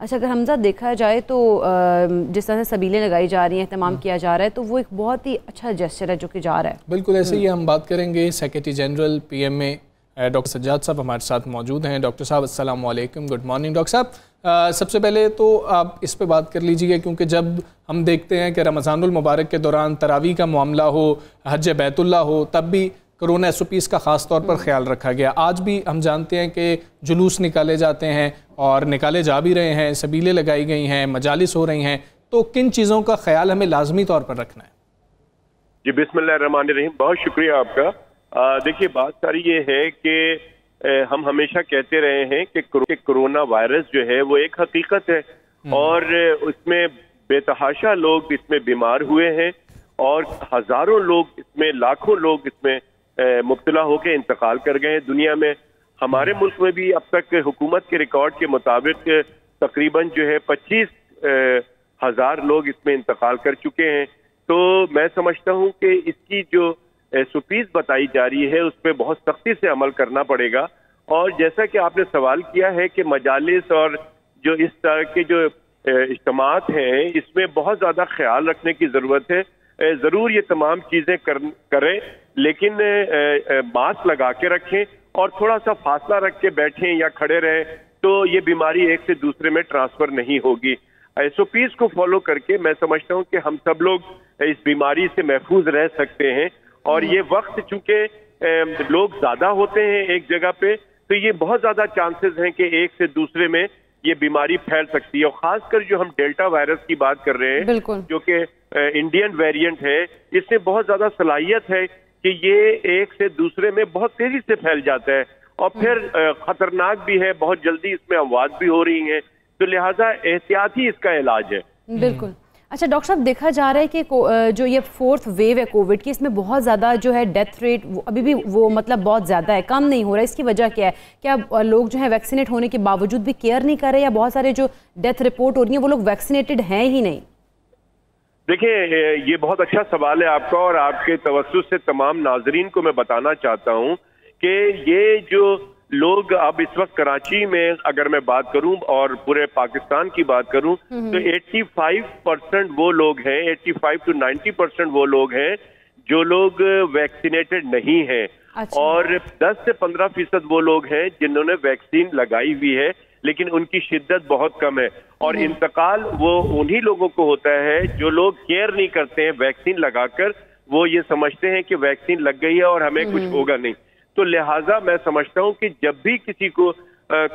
اچھا اگر حمزہ دیکھا جائے تو جس طرح سے سبیلیں لگائی جا رہی ہیں، اہتمام کیا جا رہا ہے، تو وہ ایک بہت ہی اچھا جیسچر ہے جو کہ جا رہا ہے. بالکل ایسے ہی ہم بات کریں گے. سیکریٹری جنرل پی ایم اے ڈاکٹر سجاد صاحب ہمارے ساتھ موجود ہیں. ڈاکٹر صاحب السلام علیکم، گڈ مارننگ. ڈاکٹر صاحب سب سے پہلے تو آپ اس پہ بات کر لیجئے کیونکہ جب ہم دیکھتے ہیں کہ رمضان المبارک کے دوران تراویح کا معاملہ ہو، حج بیت اللہ ہو، تب بھی کرونا SOPs کا خاص طور پر خیال رکھا گیا. آج بھی ہم جانتے ہیں کہ جلوس نکالے جاتے ہیں اور نکالے جا بھی رہے ہیں، سبیلیں لگائی گئی ہیں، مجالس ہو رہی ہیں، تو کن چیزوں کا خیال ہمیں لازمی طور پر رکھنا ہے؟ جی بسم اللہ الرحمن الرحیم. بہت شکریہ آپ کا. دیکھیے بات ساری یہ ہے کہ ہم ہمیشہ کہتے رہے ہیں کہ کرونا وائرس جو ہے وہ ایک حقیقت ہے اور اس میں بے تحاشا لوگ اس میں بیمار ہوئے ہیں اور ہزاروں لوگ اس میں، لاکھوں لوگ اس میں مبتلا ہو کے انتقال کر گئے ہیں دنیا میں. ہمارے ملک میں بھی اب تک حکومت کے ریکارڈ کے مطابق تقریباً جو ہے 25,000 لوگ اس میں انتقال کر چکے ہیں. تو میں سمجھتا ہوں کہ اس کی جو SOPs بتائی جا رہی ہے اس پہ بہت سختی سے عمل کرنا پڑے گا. اور جیسا کہ آپ نے سوال کیا ہے کہ مجالس اور جو اس طرح کے جو اجتماعات ہیں اس میں بہت زیادہ خیال رکھنے کی ضرورت ہے. ضرور یہ تمام چیزیں کریں لیکن ماسک لگا کے رکھیں اور تھوڑا سا فاصلہ رکھ کے بیٹھیں یا کھڑے رہیں تو یہ بیماری ایک سے دوسرے میں ٹرانسفر نہیں ہوگی. SOPs کو فالو کر کے میں سمجھتا ہوں کہ ہم سب لوگ اس بیماری سے محفوظ رہ سکتے ہیں. اور یہ وقت چونکہ لوگ زیادہ ہوتے ہیں ایک جگہ پہ تو یہ بہت زیادہ چانسز ہیں کہ ایک سے دوسرے میں یہ بیماری پھیل سکتی ہے. اور خاص کر جو ہم ڈیلٹا وائرس کی بات کر رہے ہیں جو کہ انڈین ویریئنٹ ہے، اس میں بہت زیادہ صلاحیت ہے کہ یہ ایک سے دوسرے میں بہت تیزی سے پھیل جاتا ہے اور پھر خطرناک بھی ہے، بہت جلدی اس میں اموات بھی ہو رہی ہیں. تو لہٰذا احتیاط ہی اس کا علاج ہے. بالکل. اچھا ڈاکٹر صاحب دیکھا جا رہا ہے کہ جو یہ 4th ویو ہے کووڈ کی، اس میں بہت زیادہ جو ہے ڈیتھ ریٹ ابھی بھی وہ مطلب بہت زیادہ ہے، کم نہیں ہو رہا ہے. اس کی وجہ کیا ہے؟ کیا لوگ جو ہے ویکسینیٹ ہونے کے باوجود بھی کیئر نہیں کر رہے، یا بہت سارے جو ڈیتھ رپورٹ ہو رہی ہیں وہ لوگ ویکسینیٹڈ ہیں ہی نہیں؟ دیکھیں یہ بہت اچھا سوال ہے آپ کا اور آپ کے توسط سے تمام ناظرین کو میں بتانا چاہتا ہوں کہ یہ جو لوگ اب اس وقت کراچی میں اگر میں بات کروں اور پورے پاکستان کی بات کروں تو 85% وہ لوگ ہیں، 85 to 90% وہ لوگ ہیں جو لوگ ویکسینیٹڈ نہیں ہیں. اور 10 سے 15% وہ لوگ ہیں جنہوں نے ویکسین لگائی ہوئی ہے لیکن ان کی شدت بہت کم ہے. اور انتقال وہ انہی لوگوں کو ہوتا ہے جو لوگ کیئر نہیں کرتے ہیں ویکسین لگا کر، وہ یہ سمجھتے ہیں کہ ویکسین لگ گئی ہے اور ہمیں کچھ ہوگا نہیں. تو لہٰذا میں سمجھتا ہوں کہ جب بھی کسی کو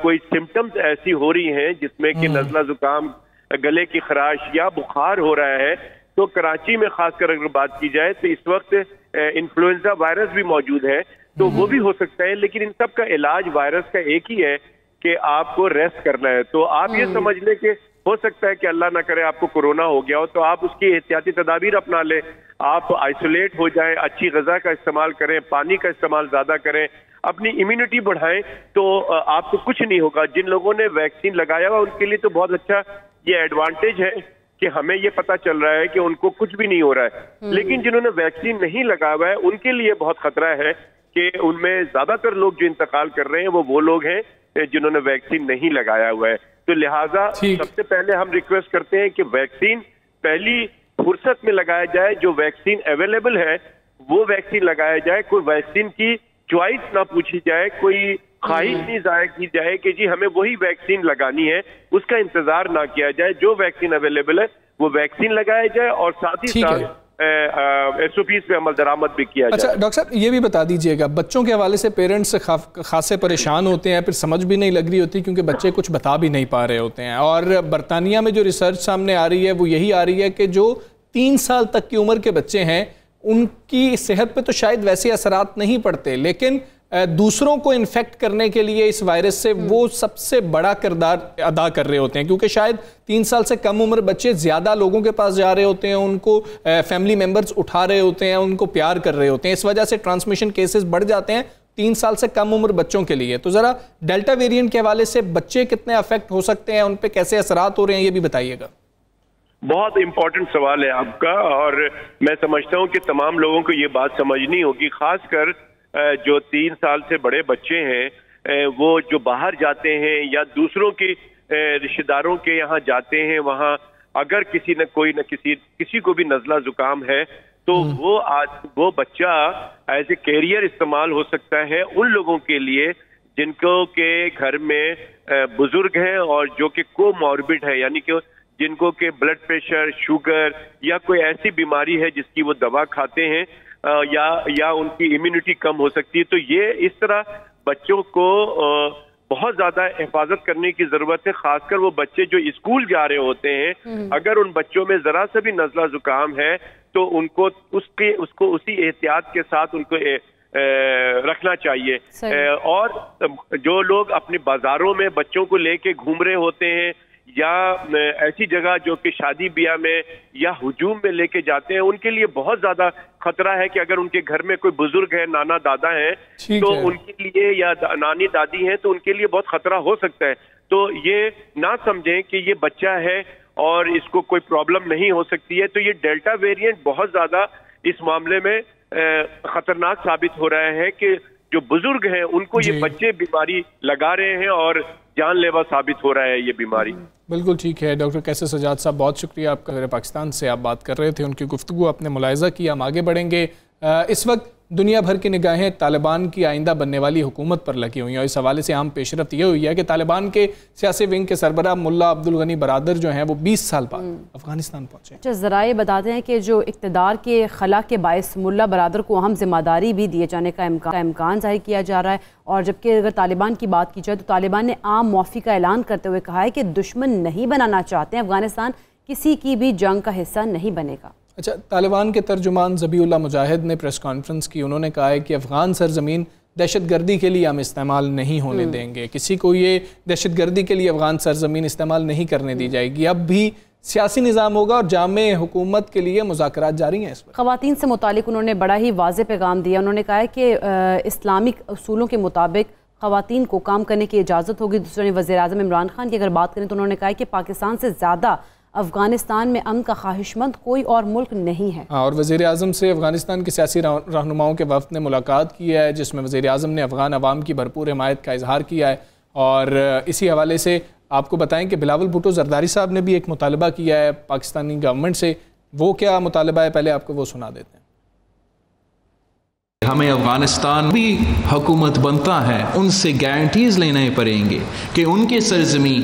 کوئی سمٹمز ایسی ہو رہی ہیں جس میں کہ نزلہ زکام، گلے کی خراش یا بخار ہو رہا ہے، تو کراچی میں خاص کر اگر بات کی جائے تو اس وقت انفلوئنزا وائرس بھی موجود ہے تو وہ بھی ہو سکتا ہے. لیکن ان سب کا علاج وائرس کا ایک ہی ہے کہ آپ کو ریسٹ کرنا ہے. تو آپ یہ سمجھ لیں کہ ہو سکتا ہے کہ اللہ نہ کرے آپ کو کورونا ہو گیا ہو تو آپ اس کی احتیاطی تدابیر اپنا لیں، آپ آئسولیٹ ہو جائیں، اچھی غذا کا استعمال کریں، پانی کا استعمال زیادہ کریں، اپنی امیونٹی بڑھائیں تو آپ کو کچھ نہیں ہوگا. جن لوگوں نے ویکسین لگایا ہوا ان کے لیے تو بہت اچھا یہ ایڈوانٹیج ہے کہ ہمیں یہ پتا چل رہا ہے کہ ان کو کچھ بھی نہیں ہو رہا ہے. لیکن جنہوں نے ویکسین نہیں لگایا ہوا ہے ان کے لیے بہت خطرہ ہے کہ ان میں زیادہ تر لوگ جو انتقال کر رہے ہیں وہ لوگ ہیں جنہوں نے ویکسین نہیں لگایا ہوا ہے. تو لہٰذا سب سے پہلے ہم ریکویسٹ کرتے ہیں کہ ویکسین پہلی فرصت میں لگایا جائے، جو ویکسین اویلیبل ہے وہ ویکسین لگایا جائے. کوئی ویکسین کی چوائس نہ پوچھی جائے، کوئی خواہش نہیں ظاہر کی جائے کہ جی ہمیں وہی ویکسین لگانی ہے، اس کا انتظار نہ کیا جائے. جو ویکسین اویلیبل ہے وہ ویکسین لگایا جائے اور ساتھ ہی ساتھ SOPs پہ عمل درآمد بھی کیا جائے. اچھا ڈاکٹر صاحب یہ بھی بتا دیجئے گا، بچوں کے حوالے سے پیرنٹس خاصے پریشان ہوتے ہیں، پھر سمجھ بھی نہیں لگ رہی ہوتی کیونکہ بچے کچھ بتا بھی نہیں پا رہے ہوتے ہیں. اور برطانیہ میں جو ریسرچ سامنے آ رہی ہے وہ یہی آ رہی ہے کہ جو 3 سال تک کی عمر کے بچے ہیں ان کی صحت پہ تو شاید ویسے اثرات نہیں پڑتے، لیکن دوسروں کو انفیکٹ کرنے کے لیے اس وائرس سے وہ سب سے بڑا کردار ادا کر رہے ہوتے ہیں، کیونکہ شاید 3 سال سے کم عمر بچے زیادہ لوگوں کے پاس جا رہے ہوتے ہیں، ان کو فیملی ممبرز اٹھا رہے ہوتے ہیں، ان کو پیار کر رہے ہوتے ہیں، اس وجہ سے ٹرانسمیشن کیسز بڑھ جاتے ہیں 3 سال سے کم عمر بچوں کے لیے. تو ذرا ڈیلٹا ویرینٹ کے حوالے سے بچے کتنے افیکٹ ہو سکتے ہیں، ان پہ کیسے اثرات ہو رہے ہیں، یہ بھی بتائیے گا. بہت امپورٹنٹ سوال ہے آپ کا، اور میں سمجھتا ہوں کہ تمام لوگوں کو یہ بات سمجھنی ہوگی، خاص کر جو 3 سال سے بڑے بچے ہیں وہ جو باہر جاتے ہیں یا دوسروں کی رشتہ داروں کے یہاں جاتے ہیں، وہاں اگر کسی کو بھی نزلہ زکام ہے تو وہ بچہ ایز اے کیریئر استعمال ہو سکتا ہے ان لوگوں کے لیے جن کو کہ گھر میں بزرگ ہیں اور جو کہ کو موربڈ ہے، یعنی کہ جن کو کہ بلڈ پریشر، شوگر یا کوئی ایسی بیماری ہے جس کی وہ دوا کھاتے ہیں یا ان کی امیونٹی کم ہو سکتی ہے. تو یہ اس طرح بچوں کو بہت زیادہ حفاظت کرنے کی ضرورت ہے، خاص کر وہ بچے جو اسکول جا رہے ہوتے ہیں. اگر ان بچوں میں ذرا سا بھی نزلہ زکام ہے تو ان کو اسی احتیاط کے ساتھ ان کو رکھنا چاہیے. اور جو لوگ اپنے بازاروں میں بچوں کو لے کے گھوم رہے ہوتے ہیں یا ایسی جگہ جو کہ شادی بیاہ میں یا ہجوم میں لے کے جاتے ہیں، ان کے لیے بہت زیادہ خطرہ ہے کہ اگر ان کے گھر میں کوئی بزرگ ہے، نانا دادا ہیں تو ان کے لیے یا نانی دادی ہیں تو ان کے لیے بہت خطرہ ہو سکتا ہے. تو یہ نہ سمجھیں کہ یہ بچہ ہے اور اس کو کوئی پرابلم نہیں ہو سکتی ہے. تو یہ ڈیلٹا ویریئنٹ بہت زیادہ اس معاملے میں خطرناک ثابت ہو رہا ہے کہ جو بزرگ ہیں ان کو یہ بچے بیماری لگا رہے ہیں اور جان لیوا ثابت ہو رہا ہے یہ بیماری. بالکل ٹھیک ہے. ڈاکٹر قیصر سجاد صاحب بہت شکریہ آپ کا. پاکستان سے آپ بات کر رہے تھے، ان کی گفتگو آپ نے ملاحظہ کیا. ہم آگے بڑھیں گے. اس وقت دنیا بھر کی نگاہیں طالبان کی آئندہ بننے والی حکومت پر لگی ہوئی ہیں اور اس حوالے سے عام پیش رفت یہ ہوئی ہے کہ طالبان کے سیاسی ونگ کے سربراہ ملا عبدالغنی برادر جو ہیں وہ 20 سال بعد افغانستان پہنچے. ذرائع بتاتے ہیں کہ جو اقتدار کے خلا کے باعث ملا برادر کو اہم ذمہ داری بھی دیے جانے کا امکان ظاہر کیا جا رہا ہے. اور جبکہ اگر طالبان کی بات کی جائے تو طالبان نے عام معافی کا اعلان کرتے ہوئے کہا ہے کہ دشمن نہیں بنانا چاہتے ہیں، افغانستان کسی کی بھی جنگ کا حصہ نہیں بنے گا. اچھا، طالبان کے ترجمان ذبیح اللہ مجاہد نے پریس کانفرنس کی. انہوں نے کہا ہے کہ افغان سرزمین دہشت گردی کے لیے ہم استعمال نہیں ہونے دیں گے. کسی کو یہ دہشت گردی کے لیے افغان سرزمین استعمال نہیں کرنے دی جائے گی. اب بھی سیاسی نظام ہوگا اور جامع حکومت کے لیے مذاکرات جاری ہیں. اس وقت خواتین سے متعلق انہوں نے بڑا ہی واضح پیغام دیا. انہوں نے کہا ہے کہ اسلامک اصولوں کے مطابق خواتین کو کام کرنے کی اجازت ہوگی. دوسرے وزیر اعظم عمران خان کی اگر بات کریں تو انہوں نے کہا ہے کہ پاکستان سے زیادہ افغانستان میں امن کا خواہش مند کوئی اور ملک نہیں ہے. اور وزیر اعظم سے افغانستان کے سیاسی رہنماؤں کے وفد نے ملاقات کی ہے جس میں وزیر اعظم نے افغان عوام کی بھرپور حمایت کا اظہار کیا ہے. اور اسی حوالے سے آپ کو بتائیں کہ بلاول بھٹو زرداری صاحب نے بھی ایک مطالبہ کیا ہے پاکستانی گورنمنٹ سے. وہ کیا مطالبہ ہے پہلے آپ کو وہ سنا دیتے ہیں. ہمیں افغانستان بھی حکومت بنتا ہے ان سے گارنٹیز لینے پڑیں گے کہ ان کے سرزمین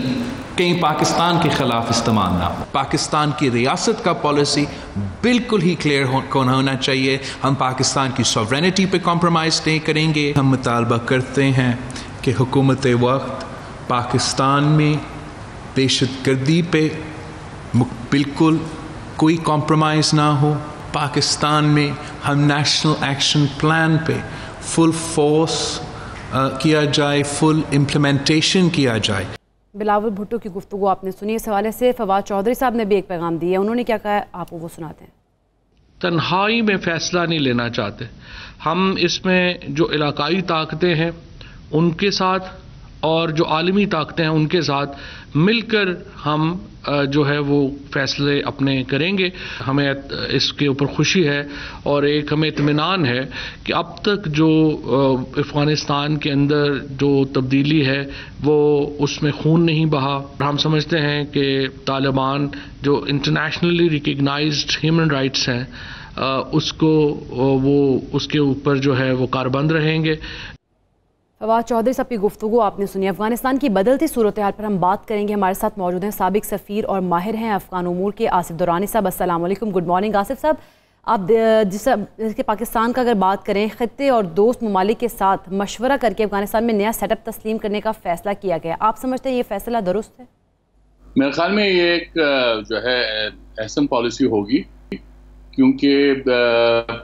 کہیں پاکستان کے خلاف استعمال نہ ہو. پاکستان کی ریاست کا پالیسی بالکل ہی کلیئر ہونا چاہیے. ہم پاکستان کی سوورینٹی پہ کمپرومائز نہیں کریں گے. ہم مطالبہ کرتے ہیں کہ حکومت وقت پاکستان میں دہشت گردی پہ بالکل کوئی کمپرومائز نہ ہو. پاکستان میں ہم نیشنل ایکشن پلان پہ فل فورس کیا جائے، فل امپلیمنٹیشن کیا جائے. بلاول بھٹو کی گفتگو آپ نے سنی. اس حوالے سے فواد چودھری صاحب نے بھی ایک پیغام دیا. انہوں نے کیا کہا ہے آپ کو وہ سناتے ہیں. تنہائی میں فیصلہ نہیں لینا چاہتے. ہم اس میں جو علاقائی طاقتیں ہیں ان کے ساتھ اور جو عالمی طاقتیں ہیں ان کے ساتھ مل کر ہم جو ہے وہ فیصلے اپنے کریں گے. ہمیں اس کے اوپر خوشی ہے اور ایک ہمیں اطمینان ہے کہ اب تک جو افغانستان کے اندر جو تبدیلی ہے وہ اس میں خون نہیں بہا. ہم سمجھتے ہیں کہ طالبان جو انٹرنیشنلی ریکگنائزڈ ہیومن رائٹس ہیں اس کو وہ اس کے اوپر جو ہے وہ کاربند رہیں گے. فواد چودھری صاحب کی گفتگو آپ نے سنی. افغانستان کی بدلتی صورتحال پر ہم بات کریں گے. ہمارے ساتھ موجود ہیں سابق سفیر اور ماہر ہیں افغان امور کے آصف دورانی صاحب. السلام علیکم. گڈ مارننگ آصف صاحب. آپ جس کہ پاکستان کا اگر بات کریں خطے اور دوست ممالک کے ساتھ مشورہ کر کے افغانستان میں نیا سیٹ اپ تسلیم کرنے کا فیصلہ کیا گیا. آپ سمجھتے ہیں یہ فیصلہ درست ہے؟ میرے خیال میں یہ ایک جو ہے احسن پالیسی ہوگی کیونکہ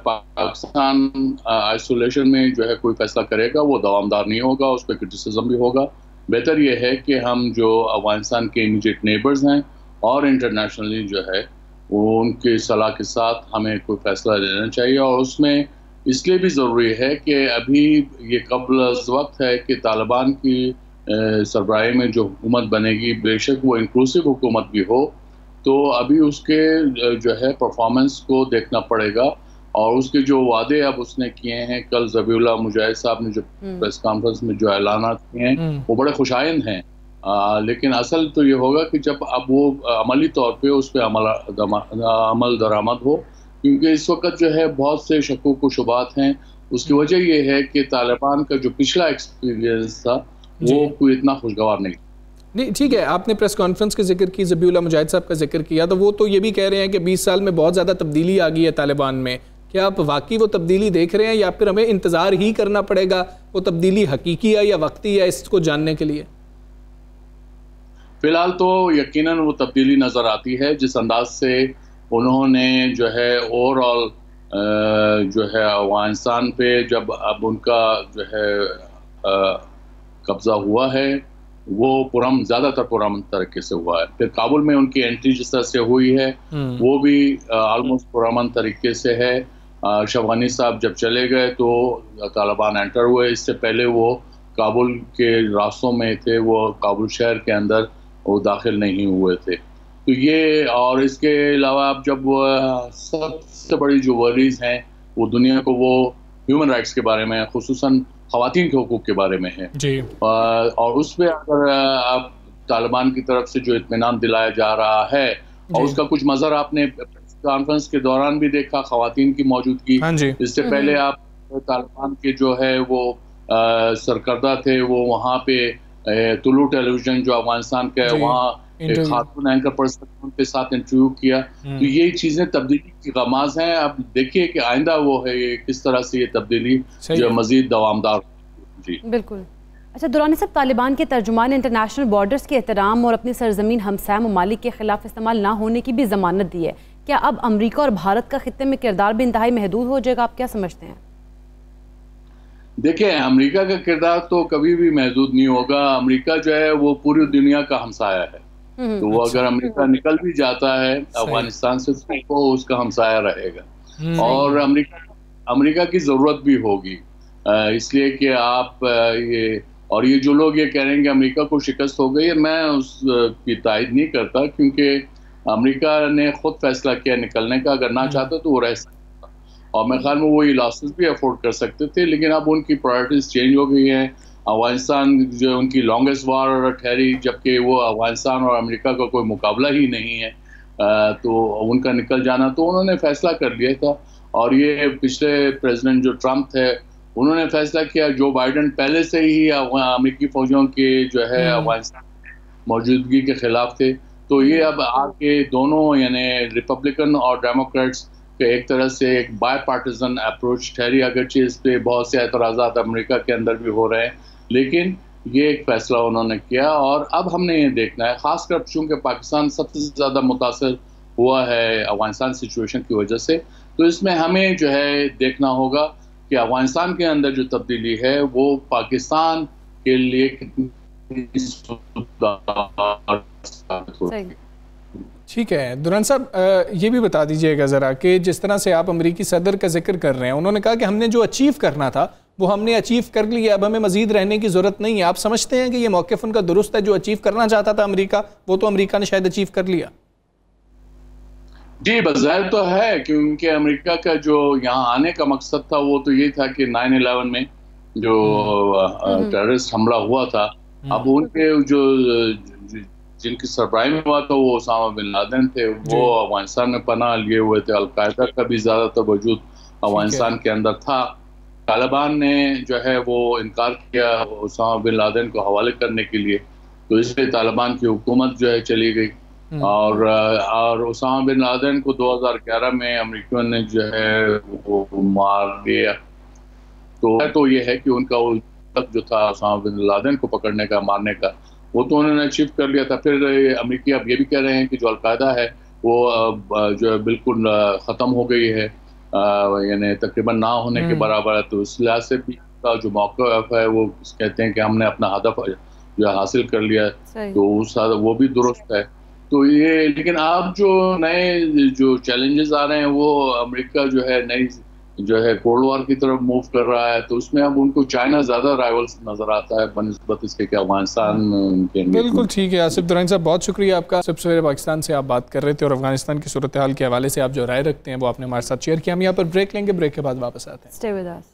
پاکستان آئسولیشن میں جو ہے کوئی فیصلہ کرے گا وہ دوامدار نہیں ہوگا، اس پہ کرٹیسزم بھی ہوگا. بہتر یہ ہے کہ ہم جو افغانستان کے امیڈیٹ نیبرز ہیں اور انٹرنیشنلی جو ہے وہ ان کی صلاح کے ساتھ ہمیں کوئی فیصلہ لینا چاہیے. اور اس میں اس لیے بھی ضروری ہے کہ ابھی یہ قبل از وقت ہے کہ طالبان کی سربراہی میں جو حکومت بنے گی بے شک وہ انکلوسیو حکومت بھی ہو تو ابھی اس کے جو ہے پرفارمنس کو دیکھنا پڑے گا. اور اس کے جو وعدے اب اس نے کیے ہیں، کل ذبیح اللہ مجاہد صاحب نے جو پریس کانفرنس میں جو اعلانات کیے ہیں وہ بڑے خوشائند ہیں. لیکن اصل تو یہ ہوگا کہ جب اب وہ عملی طور پہ اس پہ عمل درآمد ہو، کیونکہ اس وقت جو ہے بہت سے شکوک و شبہات ہیں. اس کی وجہ یہ ہے کہ طالبان کا جو پچھلا ایکسپیرینس تھا وہ کوئی اتنا خوشگوار نہیں. نہیں ٹھیک ہے، آپ نے پریس کانفرنس کا ذکر کی، ذبیح اللہ مجاہد صاحب کا ذکر کیا، تو وہ تو یہ بھی کہہ رہے ہیں کہ 20 سال میں بہت زیادہ تبدیلی آ گئی ہے طالبان میں. کیا آپ واقعی وہ تبدیلی دیکھ رہے ہیں یا پھر ہمیں انتظار ہی کرنا پڑے گا وہ تبدیلی حقیقی ہے یا وقتی ہے اس کو جاننے کے لیے؟ فی الحال تو یقیناً وہ تبدیلی نظر آتی ہے جس انداز سے انہوں نے جو ہے اوور آل جو ہے افغانستان پہ جب اب ان کا جو ہے قبضہ ہوا ہے وہ زیادہ تر پرامن طریقے سے ہوا ہے. پھر کابل میں ان کی انٹری جس طرح سے ہوئی ہے وہ بھی آلموسٹ پرامن طریقے سے ہے. اشرف غنی صاحب جب چلے گئے تو طالبان انٹر ہوئے. اس سے پہلے وہ کابل کے راستوں میں تھے، وہ کابل شہر کے اندر وہ داخل نہیں ہوئے تھے. تو یہ اور اس کے علاوہ اب جب سب سے بڑی جو وریز ہیں وہ دنیا کو وہ ہیومن رائٹس کے بارے میں، خصوصاً خواتین کے حقوق کے بارے میں ہے جی. اور اس پہ اگر اب طالبان کی طرف سے جو اطمینان دلایا جا رہا ہے اور اس کا کچھ مظہر آپ نے کانفرنس کے دوران بھی دیکھا، خواتین کی موجودگی. اس سے پہلے آپ طالبان کے جو ہے وہ سرکردہ تھے وہ وہاں پہ طلوع ٹیلی ویژن جو افغانستان کا ہے وہاں ایک خاتون اینکر پرسن ان کے ساتھ انٹرویو کیا. تو یہ چیزیں تبدیلی کی غماز ہیں. اب دیکھیے کہ آئندہ وہ ہے کس طرح سے یہ تبدیلی جو مزید دوامدار. جی بالکل. اچھا درانی صاحب، طالبان کے ترجمان انٹرنیشنل بارڈرز کے احترام اور اپنی سرزمین ہمسایہ ممالک کے خلاف استعمال نہ ہونے کی بھی ضمانت دی ہے. کیا اب امریکہ اور بھارت کا خطے میں کردار بھی انتہائی محدود ہو جائے گا؟ آپ کیا سمجھتے ہیں؟ دیکھیں، امریکہ کا کردار تو کبھی بھی محدود نہیں ہوگا. امریکہ جو ہے وہ پوری دنیا کا ہمسایہ ہے. تو وہ اگر امریکہ نکل بھی جاتا ہے افغانستان سے تو وہ اس کا ہمسایہ رہے گا. اور امریکہ کی ضرورت بھی ہوگی، اس لیے کہ آپ یہ جو لوگ یہ کہہ رہے ہیں کہ امریکہ کو شکست ہو گئی ہے، میں اس کی تائید نہیں کرتا، کیونکہ امریکہ نے خود فیصلہ کیا نکلنے کا. اگر نہ چاہتا تو وہ رہ سکتا اور میرے خیال میں وہ یہ لاسز بھی افورڈ کر سکتے تھے. لیکن اب ان کی پرائرٹیز چینج ہو گئی ہیں. افغانستان جو ان کی لانگسٹ وار ٹھہری، جبکہ وہ افغانستان اور امریکہ کا کوئی مقابلہ ہی نہیں ہے، تو ان کا نکل جانا تو انہوں نے فیصلہ کر لیا تھا. اور یہ پچھلے پریزیڈنٹ جو ٹرمپ تھے انہوں نے فیصلہ کیا. جو بائیڈن پہلے سے ہی امریکی فوجوں کے جو ہے افغانستان موجودگی کے خلاف تھے. تو یہ اب آ کے دونوں یعنی ریپبلکن اور ڈیموکریٹس کہ ایک طرح سے ایک بائی پارٹیزن اپروچ ٹھہری. اگرچہ اس پہ بہت سے اعتراضات امریکہ کے اندر بھی ہو رہے ہیں، لیکن یہ ایک فیصلہ انہوں نے کیا. اور اب ہم نے یہ دیکھنا ہے، خاص کر چونکہ پاکستان سب سے زیادہ متاثر ہوا ہے افغانستان سچویشن کی وجہ سے، تو اس میں ہمیں جو ہے دیکھنا ہوگا کہ افغانستان کے اندر جو تبدیلی ہے وہ پاکستان کے لیے کتنی ٹھیک ہے. دران صاحب یہ بھی بتا دیجئے گا ذرا کہ جس طرح سے آپ امریکی صدر کا ذکر کر رہے ہیں، انہوں نے کہا کہ ہم نے جو اچیو کرنا تھا وہ ہم نے اچیو کر لیا، اب ہمیں مزید رہنے کی ضرورت نہیں ہے. آپ سمجھتے ہیں کہ یہ موقف ان کا درست ہے؟ جو اچیو کرنا چاہتا تھا امریکہ وہ تو امریکہ نے شاید اچیو کر لیا. جی بظاہر تو ہے، کیونکہ امریکہ کا جو یہاں آنے کا مقصد تھا وہ تو یہ تھا کہ 9/11 میں جو ٹیررسٹ حملہ ہوا تھا، اب ان کے جو جن کی سربراہی میں ہوا تھا وہ اسامہ بن لادن تھے. وہ افغانستان میں پناہ لیے ہوئے تھے. القاعدہ کا بھی زیادہ تر وجود افغانستان کے اندر تھا. طالبان نے جو ہے وہ انکار کیا اسامہ بن لادن کو حوالے کرنے کے لیے، تو اس لیے طالبان کی حکومت جو ہے چلی گئی. اور اسامہ بن لادن کو 2011 میں امریکیوں نے جو ہے وہ مار دیا. تو یہ ہے کہ ان کا جو تھا اسامہ بن لادن کو پکڑنے کا، مارنے کا، وہ تو انہوں نے اچیو کر لیا تھا. پھر امریکی اب یہ بھی کہہ رہے ہیں کہ جو القاعدہ ہے وہ جو ہے بالکل ختم ہو گئی ہے، یعنی تقریباً نہ ہونے کے برابر ہے. تو اس لحاظ سے بھی جو موقف ہے وہ کہتے ہیں کہ ہم نے اپنا ہدف جو حاصل کر لیا، تو وہ بھی درست ہے. تو یہ لیکن اب جو نئے جو چیلنجز آ رہے ہیں وہ امریکہ جو ہے نئی جو ہے کولڈ وار کی طرف موو کر رہا ہے، تو اس میں اب ان کو چائنا زیادہ رائیولز نظر آتا ہے بنسبت اس کے کہ افغانستان کے. بالکل ٹھیک ہے. آصف درانی صاحب بہت شکریہ آپ کا. سب سے پہلے پاکستان سے آپ بات کر رہے تھے اور افغانستان کی صورتحال کے حوالے سے آپ جو رائے رکھتے ہیں وہ آپ نے ہمارے ساتھ شیئر کیا. ہم یہاں پر بریک لیں گے، بریک کے بعد واپس آتے ہیں. Stay with us.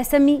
SME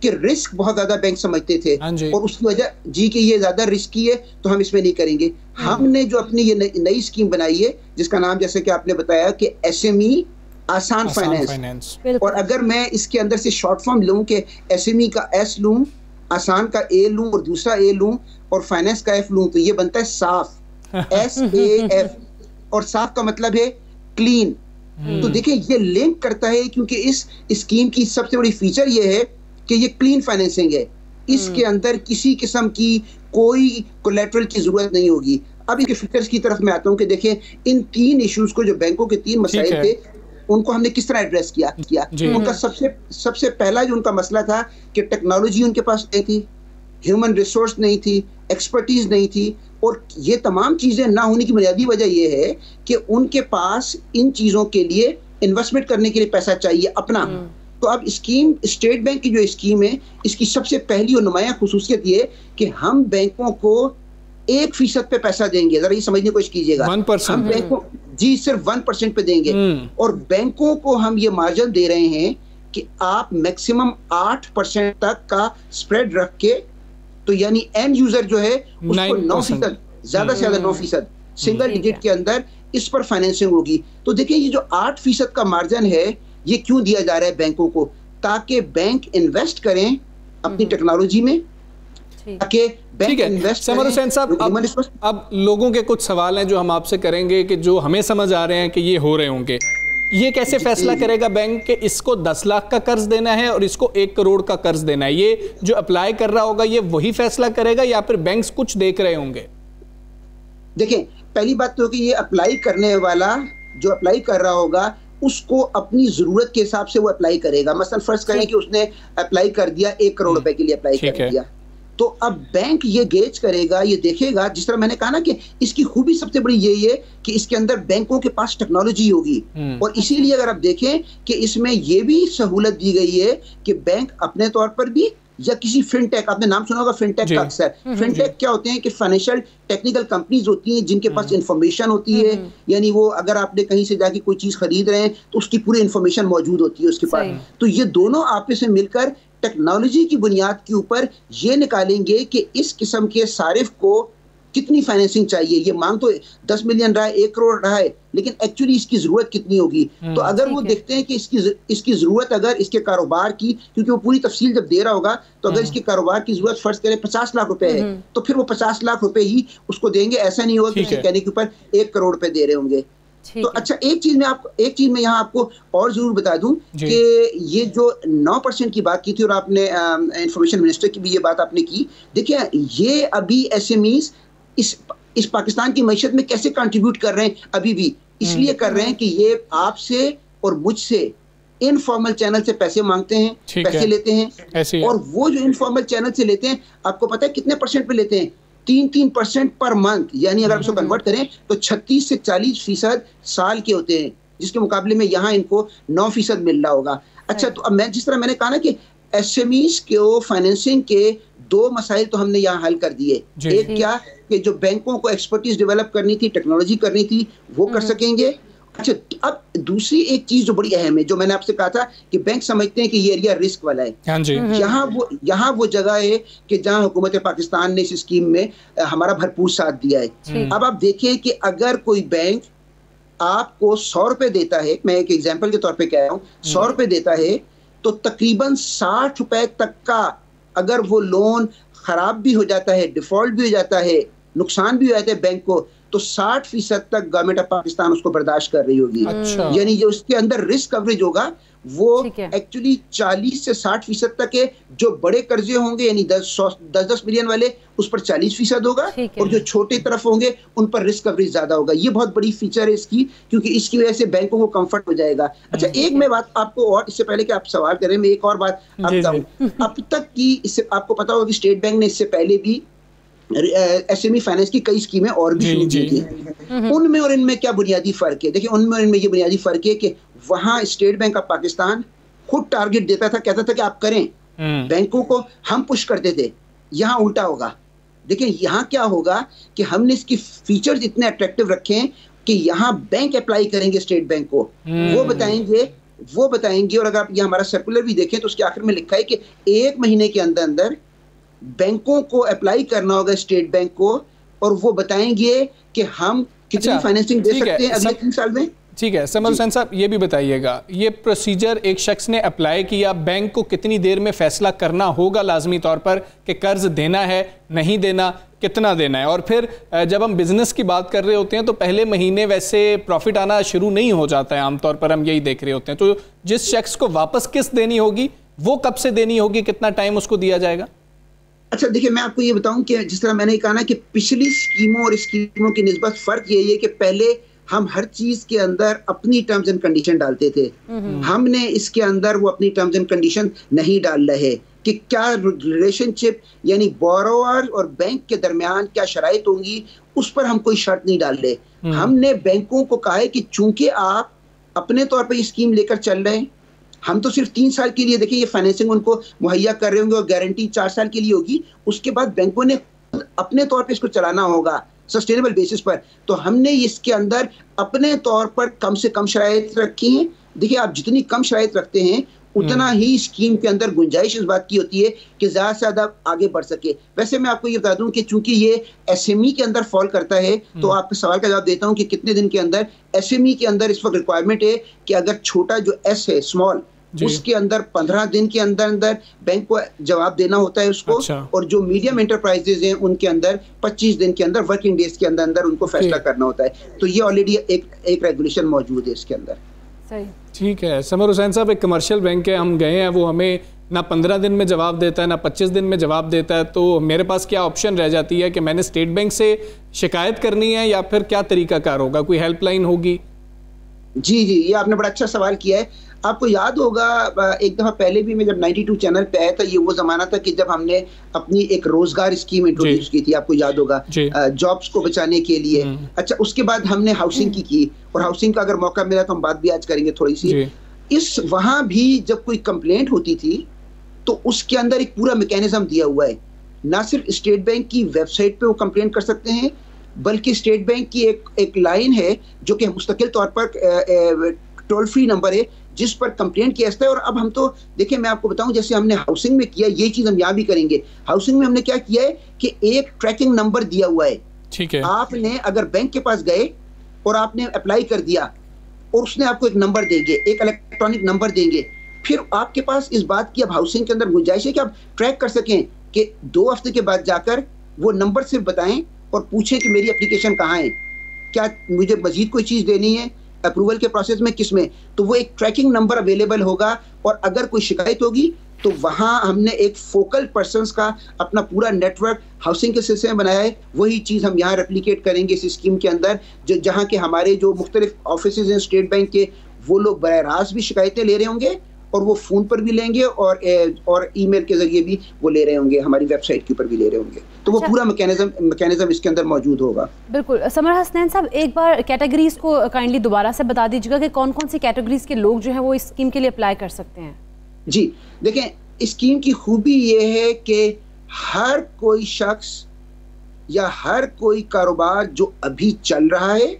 کہ رسک بہت زیادہ بینک سمجھتے تھے اور اس کی وجہ کہ یہ زیادہ رسکی ہے تو ہم اس میں نہیں کریں گے. ہم نے جو اپنی یہ نئی اسکیم بنائی ہے جس کا نام جیسے کہ آپ نے بتایا کہ SME آسان فائنینس, اور اگر میں اس کے اندر سے شارٹ فارم لوں کہ SME کا S لوں, آسان کا A لوں اور دوسرا A لوں اور فائنینس کا F لوں تو یہ بنتا ہے صاف, SAF, اور صاف کا مطلب ہے کلین. تو دیکھیں یہ لنک کرتا ہے کیونکہ اس اسکیم کی سب سے بڑی فیچر یہ ہے کہ یہ کلین فائنینسنگ ہے, اس کے اندر کسی قسم کی کوئی کولیٹرل کی ضرورت نہیں ہوگی. اب اس کے فیچرز کی طرف میں آتا ہوں کہ دیکھیں ان 3 ایشوز کو جو بینکوں کے 3 مسائل تھے ان کو ہم نے کس طرح ایڈریس کیا. ان کا سب سے پہلا جو ان کا مسئلہ تھا کہ ٹیکنالوجی ان کے پاس نہیں تھی, ہیومن ریسورس نہیں تھی, ایکسپرٹیز نہیں تھی, اور یہ تمام چیزیں نہ ہونے کی بنیادی وجہ یہ ہے کہ ان کے پاس ان چیزوں کے لیے انویسٹمنٹ کرنے کے لیے پیسہ چاہیے اپنا. تو اب اسکیم اسٹیٹ بینک کی جو اسکیم ہے اس کی سب سے پہلی اور نمایاں خصوصیت یہ کہ ہم بینکوں کو 1% پہ پیسہ دیں گے. ذرا یہ سمجھنے کی کوشش کیجیے گا, ہم بینکوں صرف 1% پہ دیں گے, اور بینکوں کو ہم یہ مارجن دے رہے ہیں کہ آپ میکسیمم 8% تک کا اسپریڈ رکھ کے, تو یعنی اینڈ یوزر جو ہے اس کو 9%, زیادہ سے زیادہ 9% سنگل ڈیجٹ کے اندر اس پر فائنینسنگ ہوگی. تو دیکھیں یہ جو 8% کا مارجن ہے یہ کیوں دیا جا رہا ہے بینکوں کو, تاکہ بینک انویسٹ کریں اپنی ٹیکنالوجی میں, تاکہ بینک انویسٹ سمر حسین صاحب, اب لوگوں کے کچھ سوال ہیں جو ہم آپ سے کریں گے کہ جو ہمیں سمجھ آ رہے ہیں کہ یہ ہو رہے ہوں گے. یہ کیسے فیصلہ کرے گا بینک کہ اس کو 10 لاکھ کا قرض دینا ہے اور اس کو 1 کروڑ کا قرض دینا ہے؟ یہ جو اپلائی کر رہا ہوگا یہ وہی فیصلہ کرے گا یا پھر بینکس کچھ دیکھ رہے ہوں گے؟ دیکھیں پہلی بات تو کہ یہ اپلائی کرنے والا جو اپلائی کر رہا ہوگا اس کو اپنی ضرورت کے حساب سے وہ اپلائی کرے گا. مثلا فرض کریں کہ اس نے اپلائی کر دیا 1 کروڑ روپے کے لیے اپلائی کر دیا, تو اب بینک یہ گیج کرے گا, یہ دیکھے گا, جس طرح میں نے کہا نا کہ اس کی خوبی سب سے بڑی یہی ہے کہ اس کے اندر بینکوں کے پاس ٹیکنالوجی ہوگی, اور اسی لیے اگر آپ دیکھیں کہ اس میں یہ بھی سہولت دی گئی ہے کہ بینک اپنے طور پر بھی یا کسی فن ٹیک, آپ نے نام سنا ہوگا فن ٹیک کا اکثر, فن ٹیک کیا ہوتے ہیں کہ فائنینشیل ٹیکنیکل کمپنیز ہوتی ہیں جن کے پاس انفارمیشن ہوتی ہے, یعنی وہ اگر آپ نے کہیں سے جا کے کوئی چیز خرید رہے ہیں تو اس کی پوری انفارمیشن موجود ہوتی ہے اس کے پاس. تو یہ دونوں آپس میں مل کر ٹیکنالوجی کی بنیاد کے اوپر یہ نکالیں گے کہ اس قسم کے صارف کو کتنی فائنینسنگ چاہیے. یہ مانگ تو 10 ملین رہا ہے, 1 کروڑ رہا ہے, لیکن ایکچولی اس کی ضرورت کتنی ہوگی. تو اگر وہ دیکھتے ہیں کہ اس کی ضرورت اگر اس کے کاروبار کی, کیونکہ وہ پوری تفصیل جب دے رہا ہوگا, تو اگر اس کے کاروبار کی ضرورت فرض کریں 50 لاکھ روپے ہے تو پھر وہ 50 لاکھ روپے ہی اس کو دیں گے. ایسا نہیں ہوگا کہ اسے کہنے کے اوپر 1 کروڑ روپے دے رہے ہوں گے. تو اچھا ایک چیز میں یہاں آپ کو اور ضرور بتا دوں کہ یہ جو 9% کی بات کی تھی اور آپ نے انفارمیشن منسٹر کی بھی یہ بات آپ نے کی, دیکھیں یہ ابھی SMEs اس پاکستان کی معیشت میں کیسے کنٹریبیوٹ کر رہے ہیں, ابھی بھی اس لیے کر رہے ہیں کہ یہ آپ سے اور مجھ سے انفارمل چینل سے پیسے مانگتے ہیں, پیسے لیتے ہیں, اور وہ جو انفارمل چینل سے لیتے ہیں آپ کو پتہ ہے کتنے % پہ لیتے ہیں؟ 3% پر منتھ, یعنی اگر آپ اس کو کنورٹ کریں تو 36 سے 40% سال کے ہوتے ہیں, جس کے مقابلے میں یہاں ان کو 9% مل رہا ہوگا. اچھا تو اب جس طرح میں نے کہا نا کہ SMEs کو فائنینسنگ کے 2 مسائل تو ہم نے یہاں حل کر دیے. ایک کیا کہ جو بینکوں کو ایکسپرٹیز ڈیولپ کرنی تھی, ٹیکنالوجی کرنی تھی, وہ کر سکیں گے. اچھا اب دوسری ایک چیز جو بڑی اہم ہے, جو میں نے آپ سے کہا تھا کہ بینک سمجھتے ہیں کہ یہ ایریا رسک والا ہے, یہاں وہ جگہ ہے کہ جہاں حکومت پاکستان نے اس اسکیم میں ہمارا بھرپور ساتھ دیا ہے. اب آپ دیکھیں کہ اگر کوئی بینک آپ کو 100 روپے دیتا ہے, میں ایک ایگزامپل کے طور پہ کہہ رہا ہوں, 100 روپے دیتا ہے تو تقریباً 60 روپے تک کا اگر وہ لون خراب بھی ہو جاتا ہے, ڈیفالٹ بھی ہو جاتا ہے, نقصان بھی ہو جاتا ہے بینک کو, تو 60% تک گورنمنٹ آف پاکستان اس کو برداشت کر رہی ہوگی. یعنی جو اس کے اندر رسک کوریج ہوگا وہ ایکچولی 40 سے 60% تک ہے. جو بڑے قرضے ہوں گے یعنی 10 ملین والے اس پر 40% ہوگا, اور جو چھوٹے طرف ہوں گے ان پر رسک کوریج زیادہ ہوگا. یہ بہت بڑی فیچر ہے اس کی, کیونکہ اس کی وجہ سے بینکوں کو کمفرٹ ہو جائے گا. اچھا ایک میں بات آپ کو, اور اس سے پہلے کہ آپ سوال کریں میں ایک اور بات آپ بتاؤں. اب تک کی اس سے آپ کو پتا ہوگا کہ اسٹیٹ بینک نے اس سے پہلے بھی SME فائنینس کی کئی اسکیمیں اور بھی شروع کی تھی. ان میں اور ان میں کیا بنیادی فرق ہے؟ دیکھیں ان میں اور ان میں یہ بنیادی فرق ہے کہ وہاں اسٹیٹ بینک آف پاکستان خود ٹارگٹ دیتا تھا, کہتا تھا کہ آپ کریں, بینکوں کو ہم پش کرتے تھے. یہاں الٹا ہوگا. دیکھیں یہاں کیا ہوگا کہ ہم نے اس کی فیچرز اتنے اٹریکٹیو رکھے ہیں کہ یہاں بینک اپلائی کریں گے اسٹیٹ بینک کو, وہ بتائیں گے وہ بتائیں گے. اور اگر آپ یہ ہمارا سرکولر بھی دیکھیں تو اس کے آخر میں لکھا ہے کہ 1 مہینے کے اندر اندر بینکوں کو اپلائی کرنا ہوگا اسٹیٹ بینک کو, اور وہ بتائیں گے کہ ہم کتنی فائنینسنگ دے سکتے ہیں اگلے 3 سال میں. ٹھیک ہے سمر حسین صاحب, یہ بھی بتائیے گا, یہ پروسیجر ایک شخص نے اپلائی کیا, بینک کو کتنی دیر میں فیصلہ کرنا ہوگا لازمی طور پر کہ قرض دینا ہے نہیں دینا, کتنا دینا ہے؟ اور پھر جب ہم بزنس کی بات کر رہے ہوتے ہیں تو پہلے مہینے ویسے پروفٹ آنا شروع نہیں ہو جاتا ہے, عام طور پر ہم یہی دیکھ رہے ہوتے ہیں. تو جس شخص کو واپس قسط دینی ہوگی وہ کب سے دینی ہوگی, کتنا ٹائم اس کو دیا جائے گا؟ اچھا دیکھیں, میں آپ کو یہ بتاؤں کہ جس طرح میں نے کہا نا کہ پچھلی اسکیموں اور اسکیموں کی نسبت فرق یہی ہے کہ پہلے ہم ہر چیز کے اندر اپنی ٹرمز اینڈ کنڈیشن ڈالتے تھے. ہم نے اس کے اندر وہ اپنی ٹرمز اینڈ کنڈیشن نہیں ڈال رہے کہ کیا ریلیشن شپ یعنی بوروور اور بینک کے درمیان کیا شرائط ہوں گی, اس پر ہم کوئی شرط نہیں ڈال رہے. ہم نے بینکوں کو کہا ہے کہ چونکہ آپ اپنے طور پر یہ اسکیم لے کر چل رہے ہیں, ہم تو صرف 3 سال کے لیے دیکھیں یہ فائنینسنگ ان کو مہیا کر رہے ہوں گے اور گارنٹی 4 سال کے لیے ہوگی, اس کے بعد بینکوں نے اپنے طور پہ اس کو چلانا ہوگا سسٹینیبل بیسس پر. تو ہم نے اس کے اندر اپنے طور پر کم سے کم شرائط رکھی ہیں. دیکھیں آپ جتنی کم شرائط رکھتے ہیں اتنا ہی اسکیم کے اندر گنجائش اس بات کی ہوتی ہے کہ زیادہ سے زیادہ آگے بڑھ سکے. ویسے میں آپ کو یہ بتا دوں کہ چونکہ یہ ایس ایم ای کے اندر فال کرتا ہے تو آپ کے سوال کا جواب دیتا ہوں کہ کتنے دن کے اندر ایس ایم ای کے اندر اس وقت ریکوائرمنٹ ہے کہ اگر چھوٹا جو ایس ہے اسمال اس کے اندر 15 دن کے اندر اندر بینک کو جواب دینا ہوتا ہے اس کو, اور جو میڈیم انٹرپرائزز ہیں ان کے اندر 25 دن کے اندر ورکنگ ڈیز کے اندر اندر ان کو فیصلہ کرنا ہوتا ہے. تو یہ آلریڈی ایک ریگولیشن موجود ہے اس کے اندر. ٹھیک ہے سمر حسین صاحب, ایک کمرشل بینک ہے, ہم گئے ہیں, وہ ہمیں نہ 15 دن میں جواب دیتا ہے نہ 25 دن میں جواب دیتا ہے, تو میرے پاس کیا آپشن رہ جاتی ہے کہ میں نے اسٹیٹ بینک سے شکایت کرنی ہے یا پھر کیا طریقہ کار ہوگا, کوئی ہیلپ لائن ہوگی؟ جی یہ آپ نے بڑا اچھا سوال کیا ہے. آپ کو یاد ہوگا ایک دفعہ پہلے بھی میں جب 92 چینل پہ آیا تھا, یہ وہ زمانہ تھا کہ جب ہم نے اپنی ایک روزگار اسکیم انٹروڈیوس کی تھی, آپ کو یاد ہوگا, جابس کو بچانے کے لیے. اچھا اس کے بعد ہم نے ہاؤسنگ کی, اور ہاؤسنگ کا اگر موقع ملا تو ہم بات بھی آج کریں گے تھوڑی سی. وہاں بھی جب کوئی کمپلینٹ ہوتی تھی تو اس کے اندر ایک پورا میکینزم دیا ہوا ہے. نہ صرف اسٹیٹ بینک کی ویب سائٹ پہ وہ کمپلینٹ کر سکتے ہیں, بلکہ اسٹیٹ بینک کی ایک لائن ہے جو کہ مستقل طور پر ٹول فری نمبر ہے جس پر کمپلینٹ کیا جاتا ہے. اور اب ہم تو دیکھیں میں آپ کو بتاؤں, جیسے ہم نے ہاؤسنگ میں کیا یہ چیز ہم یہاں بھی کریں گے. ہاؤسنگ میں ہم نے کیا کیا ہے کہ ایک ٹریکنگ نمبر دیا ہوا ہے. ٹھیک ہے, آپ نے اگر بینک کے پاس گئے اور آپ نے اپلائی کر دیا اور اس نے آپ کو ایک نمبر دیں گے, ایک الیکٹرانک نمبر دیں گے, پھر آپ کے پاس اس بات کی اب ہاؤسنگ کے اندر گنجائش ہے کہ آپ ٹریک کر سکیں کہ 2 ہفتے کے بعد جا کر وہ نمبر صرف بتائیں اور پوچھیں کہ میری اپلیکیشن کہاں ہے, کیا مجھے مزید کوئی چیز دینی ہے اپروول کے پروسیس میں, کس میں. تو وہ ایک ٹریکنگ نمبر اویلیبل ہوگا, اور اگر کوئی شکایت ہوگی تو وہاں ہم نے ایک فوکل پرسنس کا اپنا پورا نیٹ ورک ہاؤسنگ کے سلسلے میں بنایا ہے. وہی چیز ہم یہاں ریپلیکیٹ کریں گے اس اسکیم کے اندر, جہاں کے ہمارے جو مختلف آفیسز ہیں اسٹیٹ بینک کے, وہ لوگ براہ راست بھی شکایتیں لے رہے ہوں گے, اور وہ فون پر بھی لیں گے اور ای میل کے ذریعے بھی وہ لے رہے ہوں گے, ہماری ویب سائٹ کے اوپر بھی لے رہے ہوں گے. تو وہ پورا میکینزم اس کے اندر موجود ہوگا. بالکل. سمر حسنین صاحب, ایک بار کیٹیگریز کو کائنڈلی دوبارہ سے بتا دیجیے گا کہ کون کون سی کیٹیگریز کے لوگ جو ہیں وہ اس اسکیم کے لیے اپلائی کر سکتے ہیں. جی دیکھیں, اسکیم کی خوبی یہ ہے کہ ہر کوئی شخص یا ہر کوئی کاروبار جو ابھی چل رہا ہے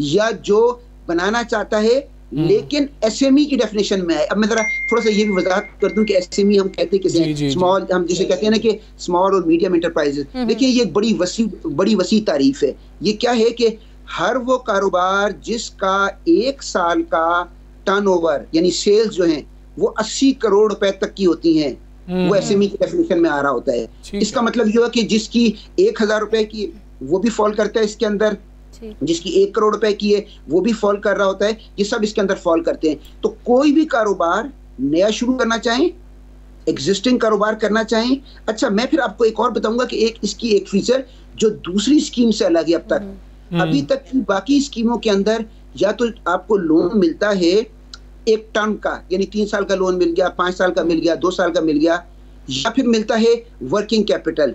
یا جو بنانا چاہتا ہے لیکن ایس ایم ای کی ڈیفینیشن میں ہے. اب میں ذرا تھوڑا سا یہ بھی وضاحت کر دوں کہ ایس ایم ای ہم کہتے ہیں اسمال, ہم جسے کہتے ہیں نا کہ اسمال اور میڈیم انٹرپرائز. دیکھیں یہ بڑی وسیع تعریف ہے. یہ کیا ہے کہ ہر وہ کاروبار جس کا 1 سال کا ٹرن اوور یعنی سیلز جو ہیں وہ 80 کروڑ روپے تک کی ہوتی ہیں, وہ ایس ایم ای کی ڈیفینیشن میں آ رہا ہوتا ہے. اس کا مطلب یہ ہوا کہ جس کی 1000 روپے کی وہ بھی فال کرتا ہے اس کے اندر, جس کی 1 کروڑ روپے کی ہے وہ بھی فال کر رہا ہوتا ہے, یہ سب اس کے اندر فال کرتے ہیں. تو کوئی بھی کاروبار نیا شروع کرنا چاہیں, ایگزسٹنگ کاروبار کرنا چاہیں. اچھا میں پھر آپ کو ایک اور بتاؤں گا کہ اس کی ایک فیچر جو دوسری اسکیم سے الگ ہے. اب تک ابھی تک کی باقی اسکیموں کے اندر یا تو آپ کو لون ملتا ہے ایک ٹرم کا, یعنی 3 سال کا لون مل گیا, 5 سال کا مل گیا, 2 سال کا مل گیا, یا پھر ملتا ہے ورکنگ کیپٹل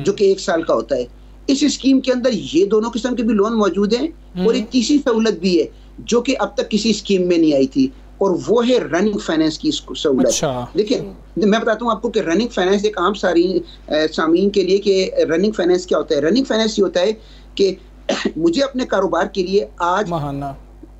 جو کہ 1 سال کا ہوتا ہے. اس اسکیم کے اندر یہ دونوں قسم کے بھی لون موجود ہیں, اور ایک تیسری سہولت بھی ہے جو کہ اب تک کسی اسکیم میں نہیں آئی تھی, اور وہ ہے رننگ فائنینس کی سہولت. دیکھیں میں بتاتا ہوں آپ کو کہ رننگ فائنینس ایک عام سامعین کے لیے کہ رننگ فائنینس کیا ہوتا ہے. رننگ فائنینس یہ ہوتا ہے کہ مجھے اپنے کاروبار کے لیے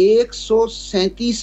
137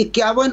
51